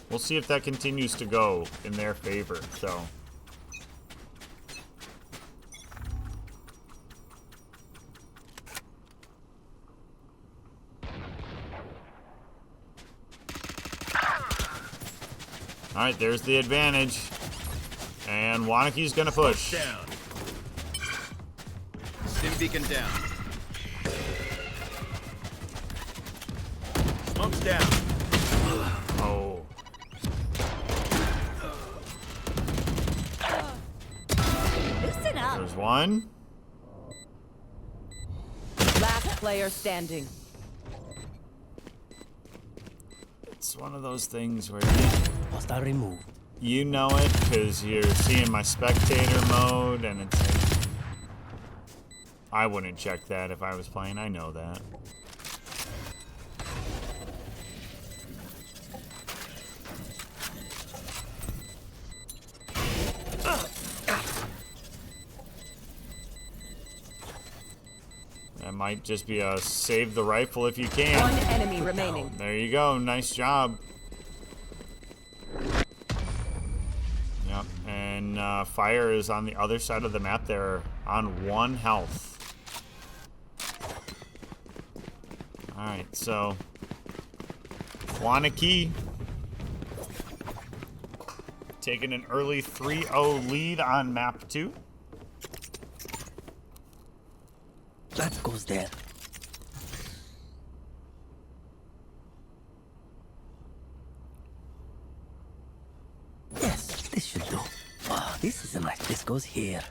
Speaker 1: we'll see if that continues to go in their favor. So all right, there's the advantage. And Waunakee's gonna push.
Speaker 3: Down. Stim beacon down. Smoke's down.
Speaker 1: Oh.
Speaker 7: Loosen up.
Speaker 1: There's one.
Speaker 4: Last player standing.
Speaker 1: It's one of those things where
Speaker 5: Hostile removed.
Speaker 1: you know it because you're seeing my spectator mode, and it's like, I wouldn't check that if I was playing. I know that. That might just be a save the rifle if you can.
Speaker 4: One enemy remaining.
Speaker 1: There you go. Nice job. And Fire is on the other side of the map there on 1 health. Alright, so Waunakee taking an early 3-0 lead on map 2.
Speaker 5: That goes there. Yes, this should do. Oh, this is nice. This goes here.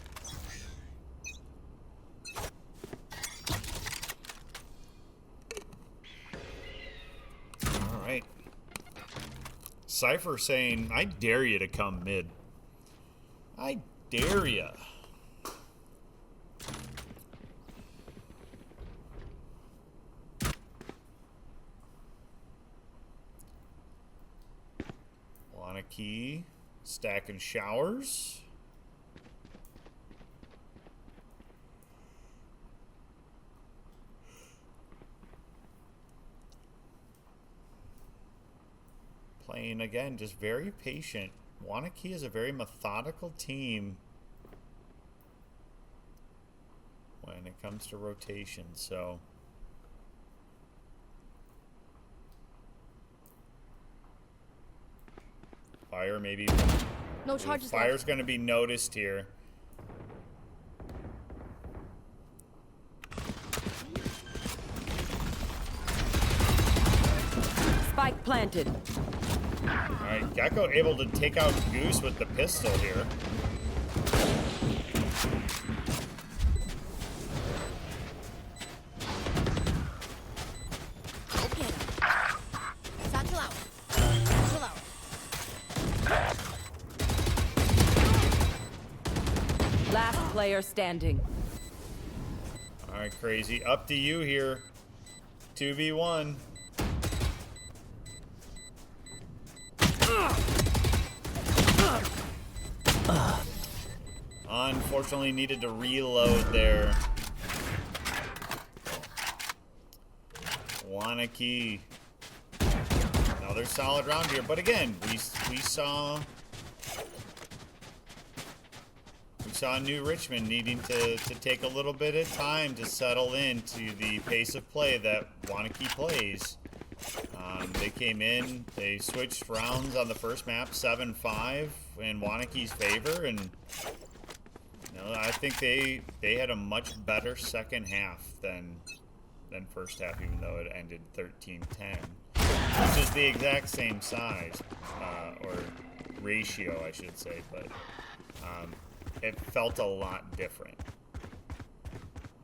Speaker 1: All right. Cypher saying, I dare you to come mid. I dare you. Waunakee stacking showers. Playing again, just very patient. Waunakee is a very methodical team when it comes to rotation, so Fire maybe.
Speaker 7: No charges
Speaker 1: Fire's going to be noticed here.
Speaker 4: Spike planted.
Speaker 1: Alright, Gecko able to take out Goose with the pistol here.
Speaker 7: Go get him. Satchel out. Satchel out.
Speaker 4: Last player standing.
Speaker 1: Alright, Crazy. Up to you here. 2v1. Unfortunately, needed to reload there. Waunakee. Another solid round here, but again, we saw New Richmond needing to take a little bit of time to settle into the pace of play that Waunakee plays. They came in, they switched rounds on the first map, 7-5 in Waunakee's favor, and you know, I think they had a much better second half than first half, even though it ended 13-10, which is the exact same size, or ratio, I should say, but it felt a lot different.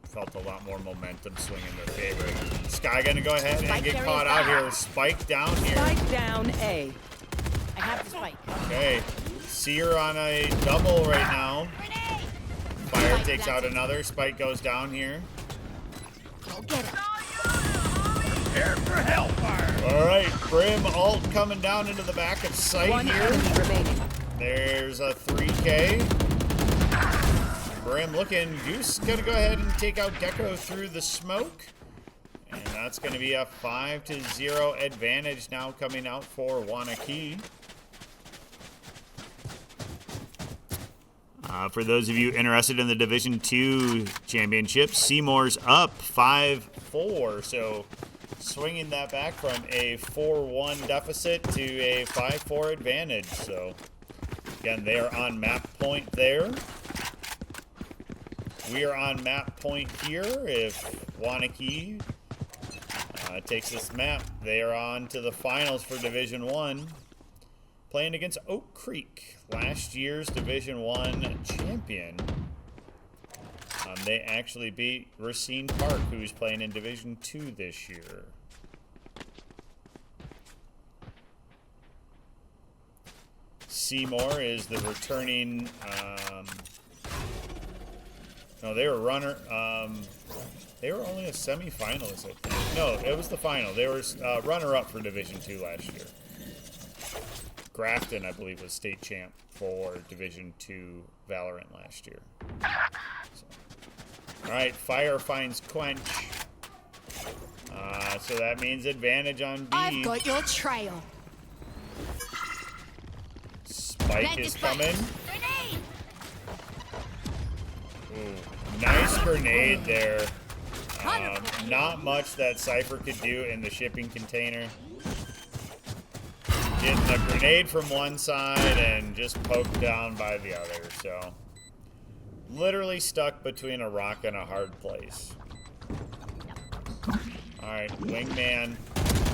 Speaker 1: Felt a lot more momentum swing in their favor. Sky gonna go ahead and get caught out here. Spike down here.
Speaker 4: Spike down A.
Speaker 7: I have the spike.
Speaker 1: Okay. Seer on a double right now. Fire takes out another. Spike goes down here.
Speaker 7: Go get him.
Speaker 3: Prepare for hellfire.
Speaker 1: Alright, Brim ult coming down into the back of sight
Speaker 4: One
Speaker 1: here.
Speaker 4: enemy remaining.
Speaker 1: There's a 3K. Brim looking. Goose gonna go ahead and take out Gecko through the smoke. And that's gonna be a 5-0 advantage now coming out for Waunakee. For those of you interested in the Division 2 championship, Seymour's up 5-4. So swinging that back from a 4-1 deficit to a 5-4 advantage. So again, they are on map point there. We are on map point here. If Waunakee takes this map, they are on to the finals for Division 1. Playing against Oak Creek, last year's Division 1 champion. They actually beat Racine Park, who's playing in Division 2 this year. Seymour is the returning... no, they were runner. They were only a semifinalist, I think. No, it was the final. They were runner-up for Division 2 last year. Grafton, I believe, was state champ for Division 2 Valorant last year. So. All right, Fire finds Quench. So that means advantage on B.
Speaker 7: I've got your trail.
Speaker 1: Spike is coming. Ooh, nice grenade there. Not much that Cypher could do in the shipping container. Getting a grenade from one side and just poked down by the other. So, literally stuck between a rock and a hard place. Alright, wingman.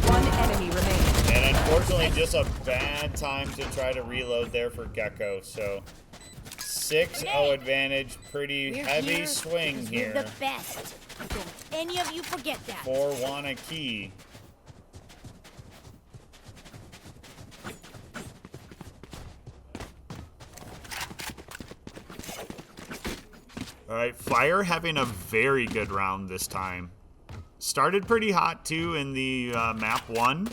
Speaker 4: One enemy remaining.
Speaker 1: And unfortunately, just a bad time to try to reload there for Gecko. So, 6-0 advantage. Pretty
Speaker 7: We're
Speaker 1: heavy
Speaker 7: here
Speaker 1: swing
Speaker 7: 'cause
Speaker 1: here
Speaker 7: We're the best. Don't any of you forget that.
Speaker 1: for Waunakee. Alright, Fire having a very good round this time. Started pretty hot too in the map 1.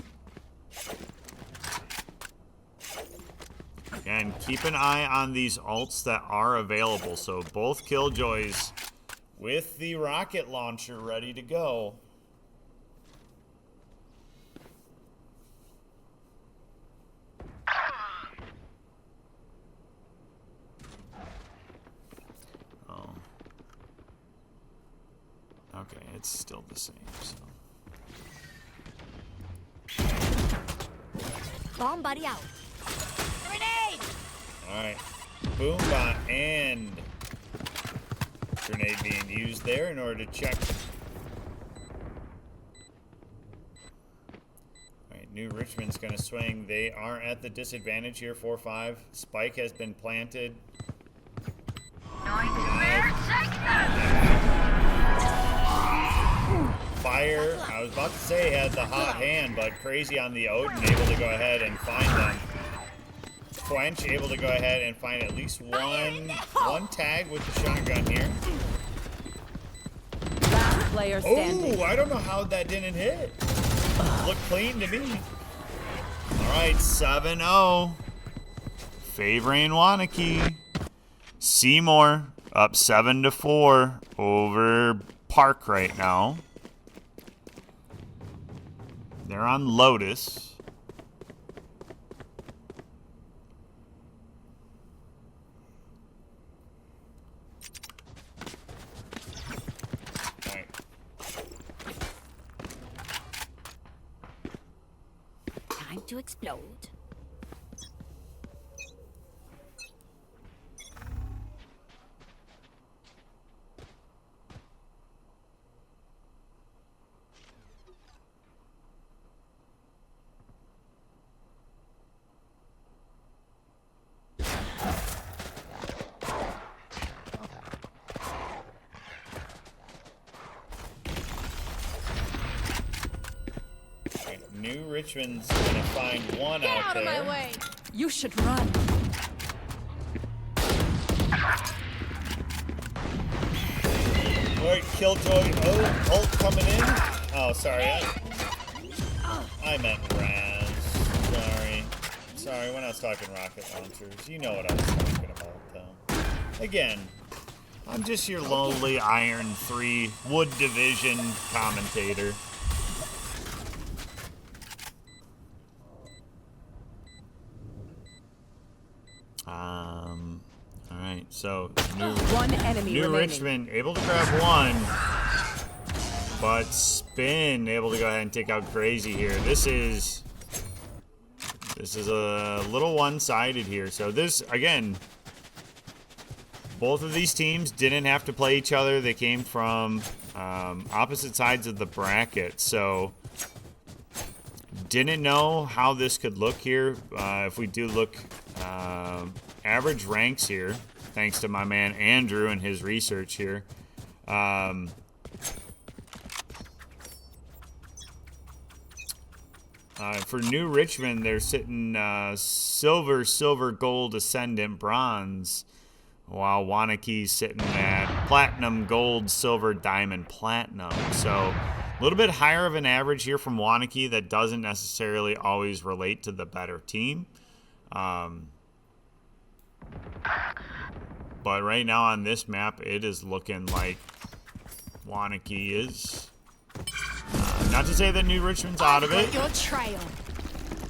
Speaker 1: And keep an eye on these ults that are available. So both Killjoys with the rocket launcher ready to go. Oh. Okay, it's still the same, so.
Speaker 7: Bomb buddy out. Grenade!
Speaker 1: Alright. Boombot and grenade being used there in order to check. Alright, New Richmond's gonna swing. They are at the disadvantage here, 4-5. Spike has been planted. Fire, I was about to say, had the hot hand, but crazy on the Odin, able to go ahead and find them. Quench able to go ahead and find at least one tag with the shotgun here.
Speaker 4: Last player standing.
Speaker 1: Oh, I don't know how that didn't hit. Looked clean to me. All right, 7-0. Favoring Waunakee. Seymour up 7-4 over Park right now. They're on Lotus. All right.
Speaker 7: Time to explode.
Speaker 1: New Richmond's gonna find one
Speaker 7: Get
Speaker 1: out
Speaker 7: out
Speaker 1: there.
Speaker 7: of my way!
Speaker 4: You should run.
Speaker 1: Alright, Killjoy. Oh, ult coming in. Oh, sorry. I meant Raz. Sorry. Sorry, when I was talking rocket launchers. You know what I was talking about, though. Again, I'm just your lowly Iron 3 Wood Division commentator. Alright, so
Speaker 4: One enemy
Speaker 1: New
Speaker 4: remaining.
Speaker 1: Richmond able to grab one, but Spin able to go ahead and take out Crazy here. This is a little one-sided here. So this, again, both of these teams didn't have to play each other. They came from opposite sides of the bracket, so didn't know how this could look here. If we do look average ranks here, thanks to my man Andrew and his research here. For New Richmond, they're sitting silver, silver, gold, ascendant, bronze, while Waunakee's sitting at platinum, gold, silver, diamond, platinum. So a little bit higher of an average here from Waunakee that doesn't necessarily always relate to the better team. But right now on this map, it is looking like Waunakee is. Not to say that New Richmond's out of it,
Speaker 7: Your trail.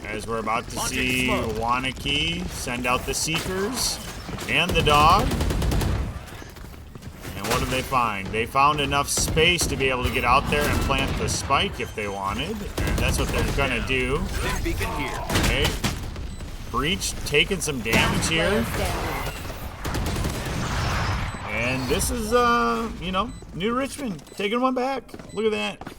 Speaker 1: as we're about to see Waunakee send out the Seekers and the dog. what did they find? They found enough space to be able to get out there and plant the spike if they wanted. And that's what they're going to do. Okay. Breach taking some damage here. And this is, you know, New Richmond taking one back. Look at that.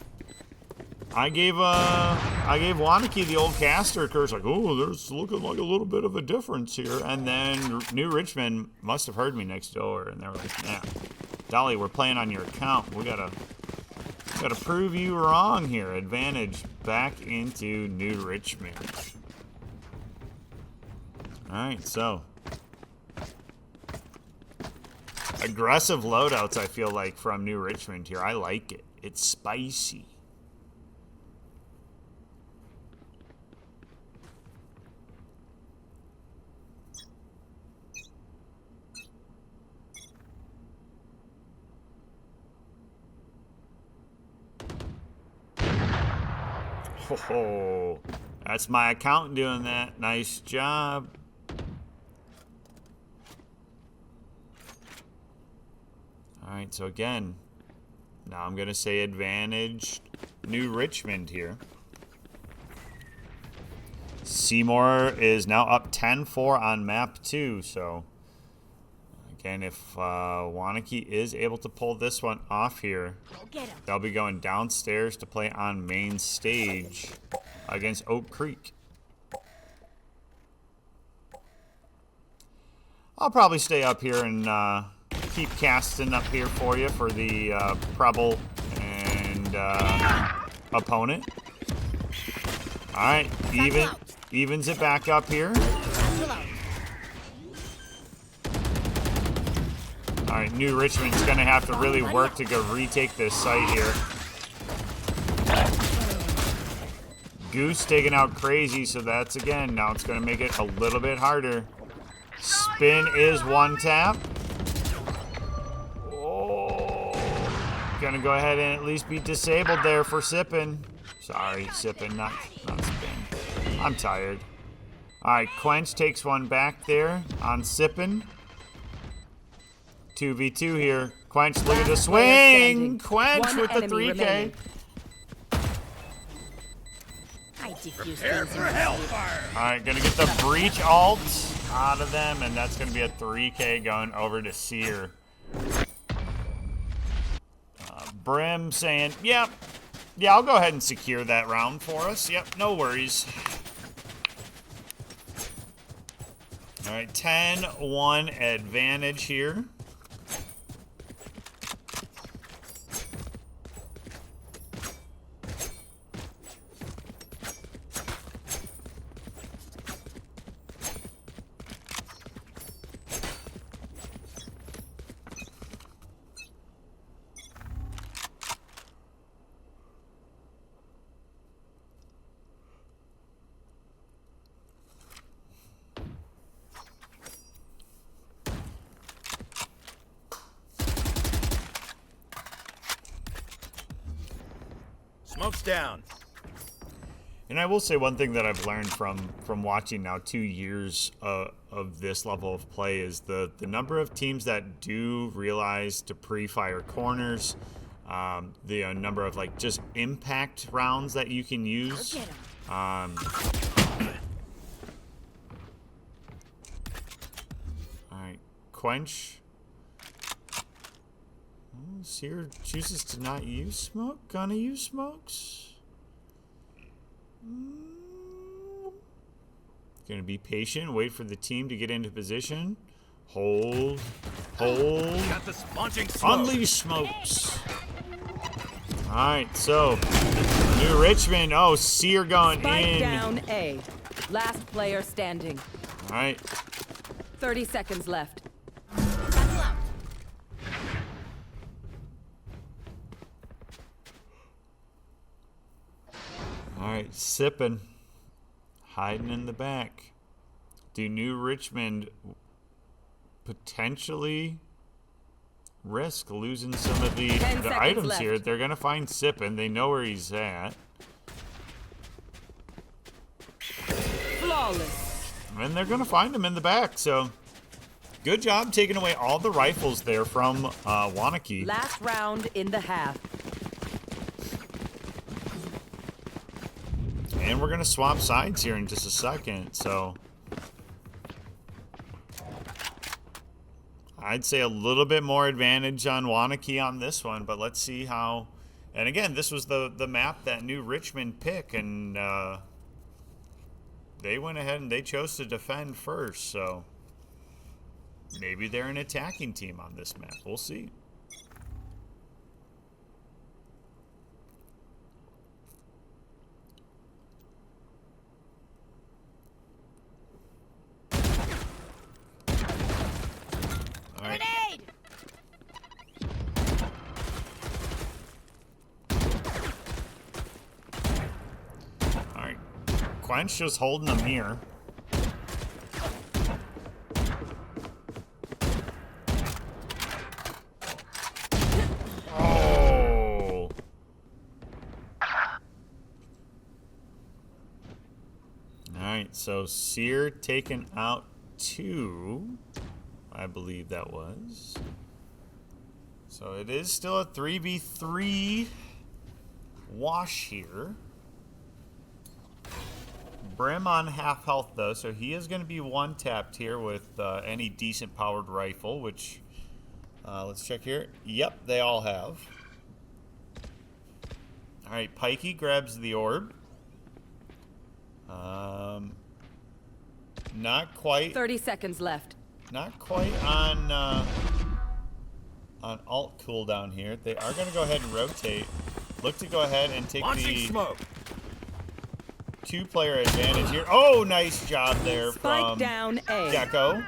Speaker 1: I gave Waunakee the old caster curse, like, oh, there's looking like a little bit of a difference here. And then New Richmond must have heard me next door, and they were like, yeah, Dolly, we're playing on your account. We gotta prove you wrong here. Advantage back into New Richmond. All right, so aggressive loadouts, I feel like, from New Richmond here. I like it. It's spicy. Oh, that's my account doing that. Nice job. All right, so again, now I'm going to say advantage New Richmond here. Seymour is now up 10-4 on map 2, so again, if Waunakee is able to pull this one off here, they'll be going downstairs to play on main stage against Oak Creek. I'll probably stay up here and keep casting up here for you for the Preble and opponent. All right, evens it back up here. All right, New Richmond's gonna have to really work to go retake this site here. Goose taking out Crazy, so that's again, now it's gonna make it a little bit harder. Spin is one tap. Oh, gonna go ahead and at least be disabled there for Sippin'. Sorry, Sippin', not Spin. I'm tired. All right, Quench takes one back there on Sippin'. 2v2 here. Quench, look at the swing! Quench with the 3K.
Speaker 3: Prepare for hellfire.
Speaker 1: Alright, gonna get the breach ult out of them, and that's gonna be a 3K going over to Seer. Brim saying, yep. Yeah, I'll go ahead and secure that round for us. Yep, no worries. Alright, 10-1 advantage here.
Speaker 3: Smoke's down.
Speaker 1: And I will say one thing that I've learned from watching now 2 years of this level of play is the number of teams that do realize to pre-fire corners, the number of like just impact rounds that you can use. All right, Quench. Seer chooses to not use smoke. Gonna use smokes. Gonna be patient. Wait for the team to get into position. Hold.
Speaker 3: Got the sponging smoke.
Speaker 1: Unleash smokes. All right, so New Richmond. Oh, Seer going
Speaker 4: Spike
Speaker 1: in.
Speaker 4: down A. Last player standing.
Speaker 1: All right.
Speaker 4: 30 seconds left.
Speaker 1: All right, Sippin', hiding in the back. Do New Richmond potentially risk losing some of the items
Speaker 4: left.
Speaker 1: here? They're gonna find Sippin'. They know where he's at.
Speaker 4: Flawless.
Speaker 1: And they're gonna find him in the back, so Good job taking away all the rifles there from Waunakee.
Speaker 4: Last round in the half.
Speaker 1: And we're going to swap sides here in just a second, so I'd say a little bit more advantage on Waunakee on this one, but let's see how. And again, this was the map that New Richmond picked, and they went ahead and they chose to defend first, so maybe they're an attacking team on this map. We'll see. All right.
Speaker 7: Grenade!
Speaker 1: All right. Quench just holding them here. Oh. All right, so Sear taken out 2. I believe that was. So it is still a 3v3 wash here. Brim on half health though, so he is going to be one tapped here with any decent powered rifle, which let's check here. Yep, they all have. All right, Pikey grabs the orb. Not quite.
Speaker 4: 30 seconds left.
Speaker 1: Not quite on alt cooldown here. They are going to go ahead and rotate. Look to go ahead and take the
Speaker 3: smoke.
Speaker 1: 2-player advantage here. Oh, nice job there
Speaker 4: Spike
Speaker 1: from
Speaker 4: down A.
Speaker 1: Gecko.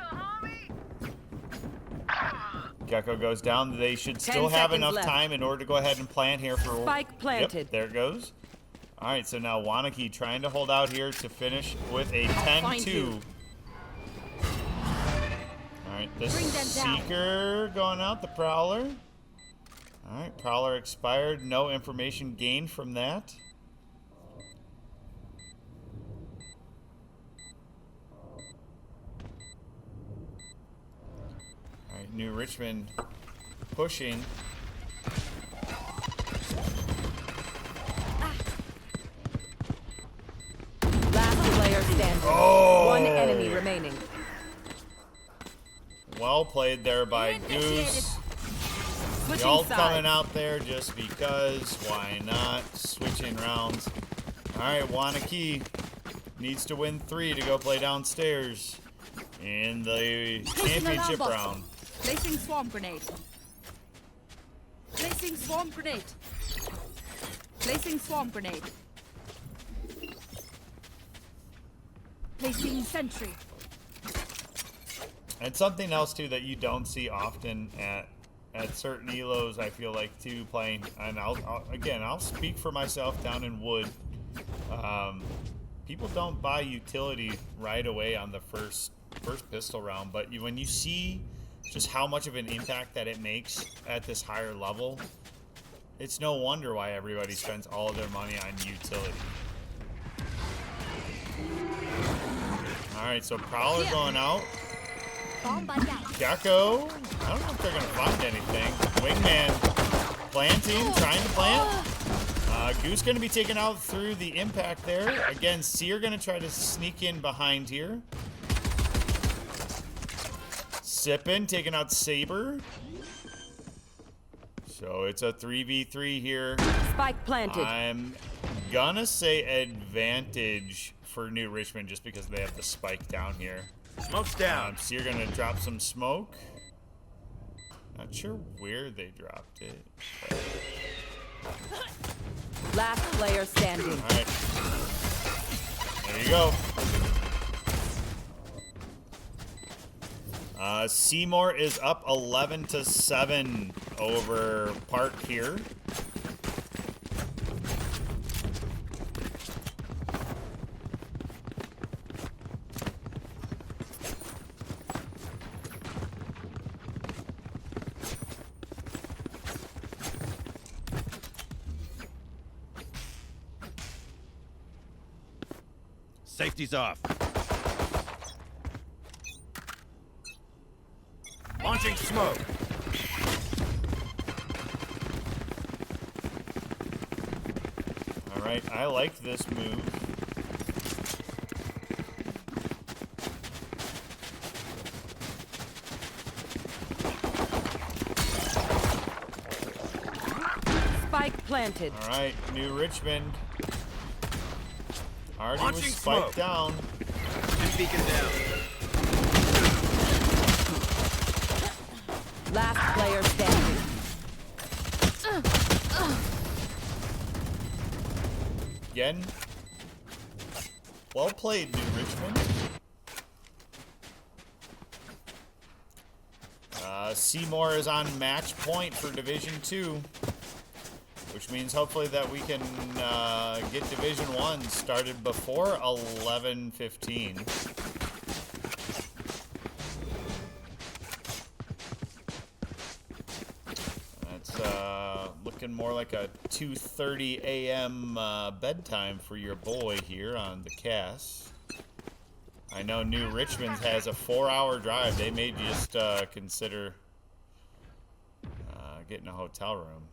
Speaker 1: Gecko goes down. They should
Speaker 4: 10
Speaker 1: still have
Speaker 4: seconds
Speaker 1: enough
Speaker 4: left.
Speaker 1: time in order to go ahead and plant here for.
Speaker 4: Spike planted.
Speaker 1: Yep, there it goes. All right, so now Waunakee trying to hold out here to finish with a
Speaker 7: find
Speaker 1: 10-2.
Speaker 7: you.
Speaker 1: All right, the
Speaker 7: Bring them down.
Speaker 1: Seeker going out, the Prowler. All right, Prowler expired. No information gained from that. All right, New Richmond pushing.
Speaker 4: Last player standing.
Speaker 1: Oh!
Speaker 4: One enemy remaining.
Speaker 1: Well played there by Goose.
Speaker 4: Switching
Speaker 1: Y'all
Speaker 4: sides.
Speaker 1: coming out there just because. Why not? Switching rounds. All right, Waunakee needs to win 3 to go play downstairs in the championship round.
Speaker 6: Placing swarm grenade. Placing swarm grenade. Placing swarm grenade. Placing sentry.
Speaker 1: And something else too that you don't see often at certain elos, I feel like too, playing. And I'll speak for myself down in Wood. People don't buy utility right away on the first pistol round, but when you see just how much of an impact that it makes at this higher level, it's no wonder why everybody spends all of their money on utility. All right, so Prowler going out.
Speaker 7: Bomb bud down.
Speaker 1: Gecko, I don't know if they're going to find anything. Wingman planting, trying to plant. Goose going to be taken out through the impact there. Again, Seer going to try to sneak in behind here. Sippin taking out Saber. So it's a 3v3 here.
Speaker 4: Spike planted.
Speaker 1: I'm gonna say advantage for New Richmond just because they have the spike down here.
Speaker 3: Smoke's down.
Speaker 1: So you're gonna drop some smoke. Not sure where they dropped it.
Speaker 4: Last player standing.
Speaker 1: All right. There you go. Seymour is up 11-7 over Park here.
Speaker 3: Safety's off. Launching smoke.
Speaker 1: All right, I like this move.
Speaker 4: Spike planted.
Speaker 1: All right, New Richmond. Already
Speaker 3: Launching
Speaker 1: was spiked
Speaker 3: smoke.
Speaker 1: down.
Speaker 3: And beacon down.
Speaker 4: Last player standing.
Speaker 1: Again. Well played, New Richmond. Seymour is on match point for Division 2. Which means hopefully that we can get Division 1 started before 11:15. That's looking more like a 2:30 a.m. Bedtime for your boy here on the cast. I know New Richmond has a 4-hour drive. They may just consider getting a hotel room.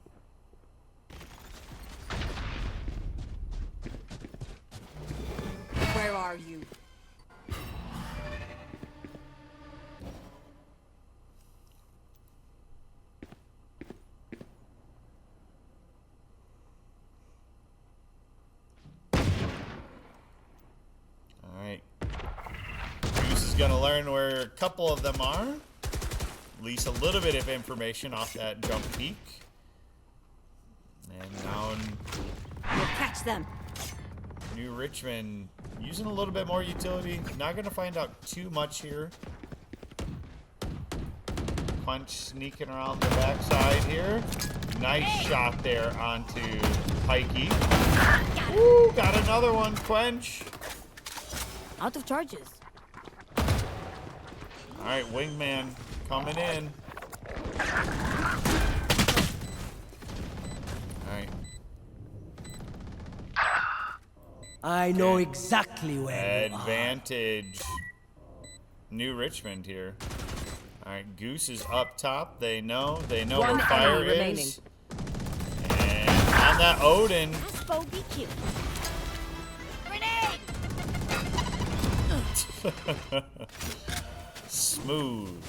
Speaker 7: Where are you?
Speaker 1: Alright. Goose is going to learn where a couple of them are. At least a little bit of information off that jump peak. And now
Speaker 6: We'll catch them.
Speaker 1: New Richmond using a little bit more utility. Not going to find out too much here. Punch sneaking around the backside here. Nice shot there onto Pikey. Woo, got another one, Quench.
Speaker 6: Out of charges.
Speaker 1: Alright, Wingman coming in. Alright.
Speaker 5: I know exactly where you are.
Speaker 1: Advantage. New Richmond here. Alright, Goose is up top. They know
Speaker 4: One
Speaker 1: where fire
Speaker 4: enemy remaining.
Speaker 1: is. And on that Odin.
Speaker 6: That's bogey cute.
Speaker 1: Smooth.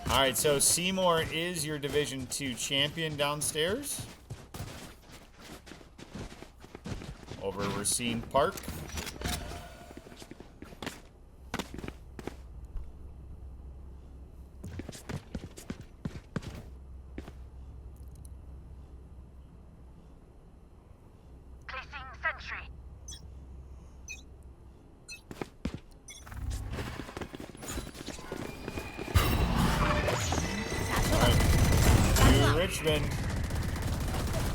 Speaker 1: Alright, so Seymour is your Division 2 champion downstairs. Over Racine Park.
Speaker 8: Placing sentry.
Speaker 1: New Richmond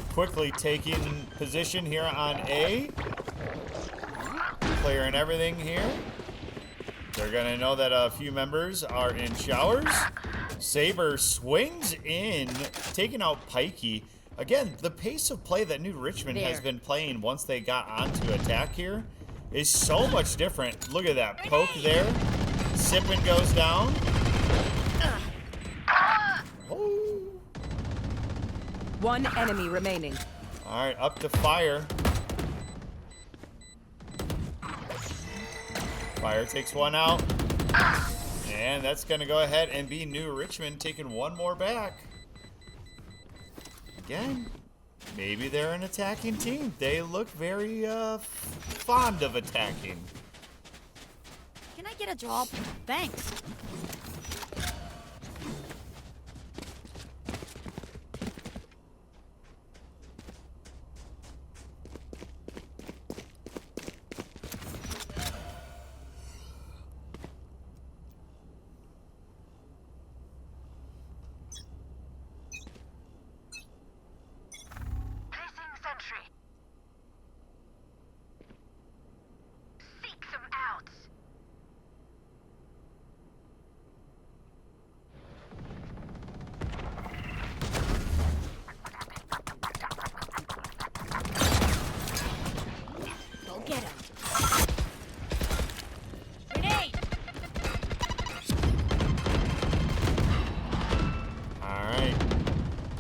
Speaker 1: quickly taking position here on A. Clearing everything here. They're going to know that a few members are in showers. Saber swings in, taking out Pikey. Again, the pace of play that New Richmond has been playing once they got onto attack here is so much different. Look at that poke there. Sippin goes down. Oh.
Speaker 4: One enemy remaining.
Speaker 1: All right, up to Fire. Fire takes one out. And that's going to go ahead and be New Richmond taking one more back. Again, maybe they're an attacking team. They look very fond of attacking.
Speaker 6: Can I get a job? Thanks.
Speaker 8: Placing sentry. Seek them out.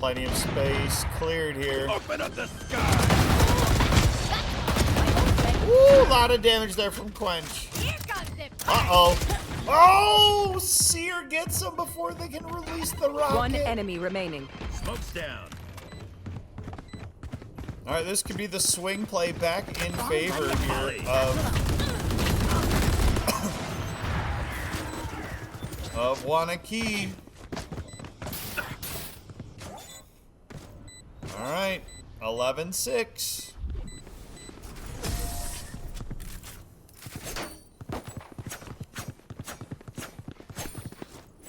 Speaker 1: Plenty of space cleared here.
Speaker 3: Open up the sky.
Speaker 1: Ooh, a lot of damage there from Quench.
Speaker 7: Here comes it.
Speaker 1: Uh-oh. Oh, Seer gets him before they can release the rocket.
Speaker 4: One enemy remaining.
Speaker 3: Smoke's down.
Speaker 1: All right, this could be the swing play back in favor here of Waunakee. All right, 11-6.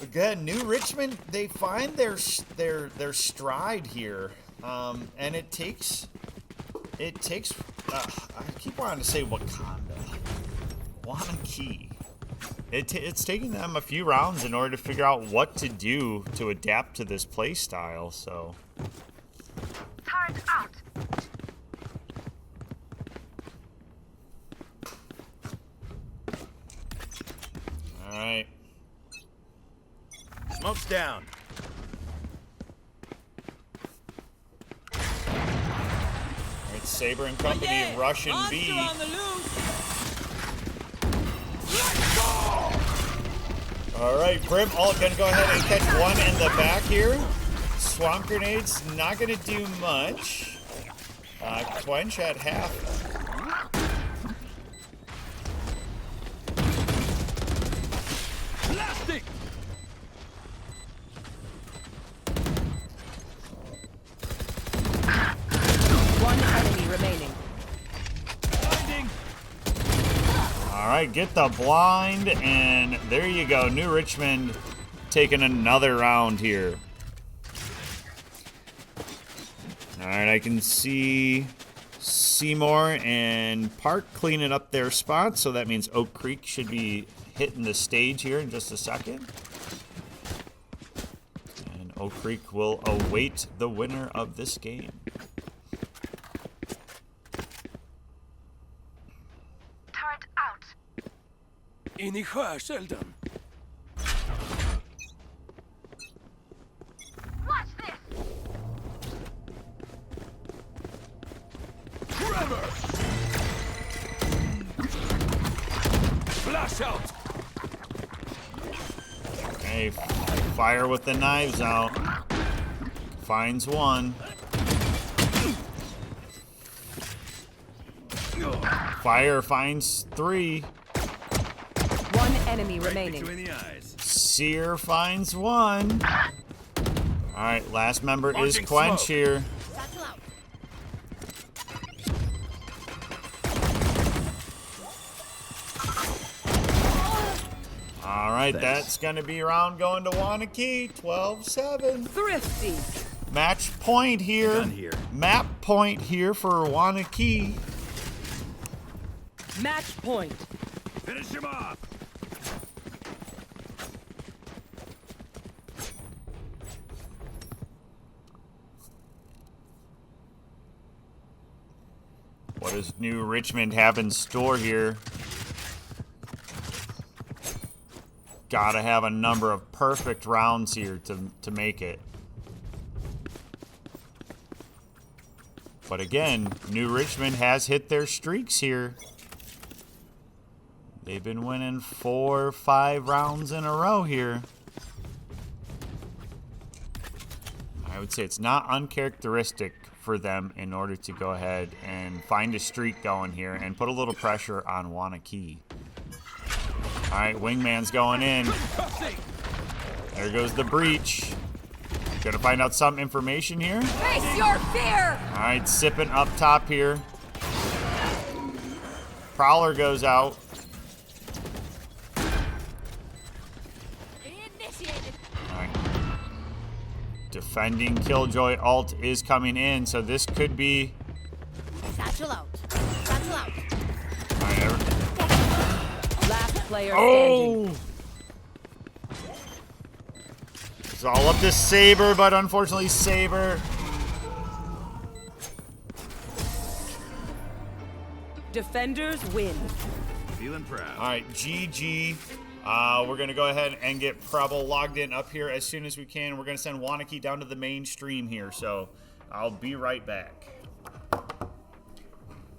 Speaker 1: Again, New Richmond, they find their stride here, and it takes. I keep wanting to say Wakanda, Waunakee. It's taking them a few rounds in order to figure out what to do to adapt to this play style. So.
Speaker 8: Turret out.
Speaker 1: All right.
Speaker 3: Smoke's down.
Speaker 1: It's Saber and company rushing B. All right, Brim gonna go ahead and catch one in the back here. Swamp grenades not gonna do much. Quench at half.
Speaker 3: Plastic.
Speaker 4: One enemy remaining.
Speaker 3: Blinding.
Speaker 1: All right, get the blind, and there you go. New Richmond taking another round here. All right, I can see Seymour and Park cleaning up their spots, so that means Oak Creek should be hitting the stage here in just a second. And Oak Creek will await the winner of this game.
Speaker 8: Turret out.
Speaker 2: In i Sheldon.
Speaker 8: Watch this.
Speaker 2: Tremor! Flash out!
Speaker 1: Hey, fire with the knives out. Finds one. Fire finds three.
Speaker 4: One enemy remaining.
Speaker 3: Between the eyes.
Speaker 1: Seer finds one. All right, last member is
Speaker 2: Launching
Speaker 1: Quench
Speaker 2: smoke.
Speaker 1: here.
Speaker 7: Satchel out.
Speaker 1: All right, that's going to be a round going to Waunakee. 12-7.
Speaker 4: Thrifty.
Speaker 1: Match point here.
Speaker 3: Done here.
Speaker 1: Map point here for Waunakee.
Speaker 4: Match point.
Speaker 3: Finish him off.
Speaker 1: What does New Richmond have in store here? Gotta have a number of perfect rounds here to make it. But again, New Richmond has hit their streaks here. They've been winning 4 or 5 rounds in a row here. I would say it's not uncharacteristic for them in order to go ahead and find a streak going here and put a little pressure on Waunakee. All right, Wingman's going in. There goes the breach. Gonna find out some information here.
Speaker 4: Face your fear.
Speaker 1: All right, sipping up top here. Prowler goes out.
Speaker 7: Initiated.
Speaker 1: All right. Defending Killjoy ult is coming in, so this could be.
Speaker 7: Satchel out. Satchel out.
Speaker 1: All right,
Speaker 4: Last player standing.
Speaker 1: oh! It's all up to Saber, but unfortunately Saber.
Speaker 4: Defenders win.
Speaker 3: Feeling proud.
Speaker 1: All right, GG We're going to go ahead and get Preble logged in up here as soon as we can. We're going to send Waunakee down to the main stream here, so I'll be right back.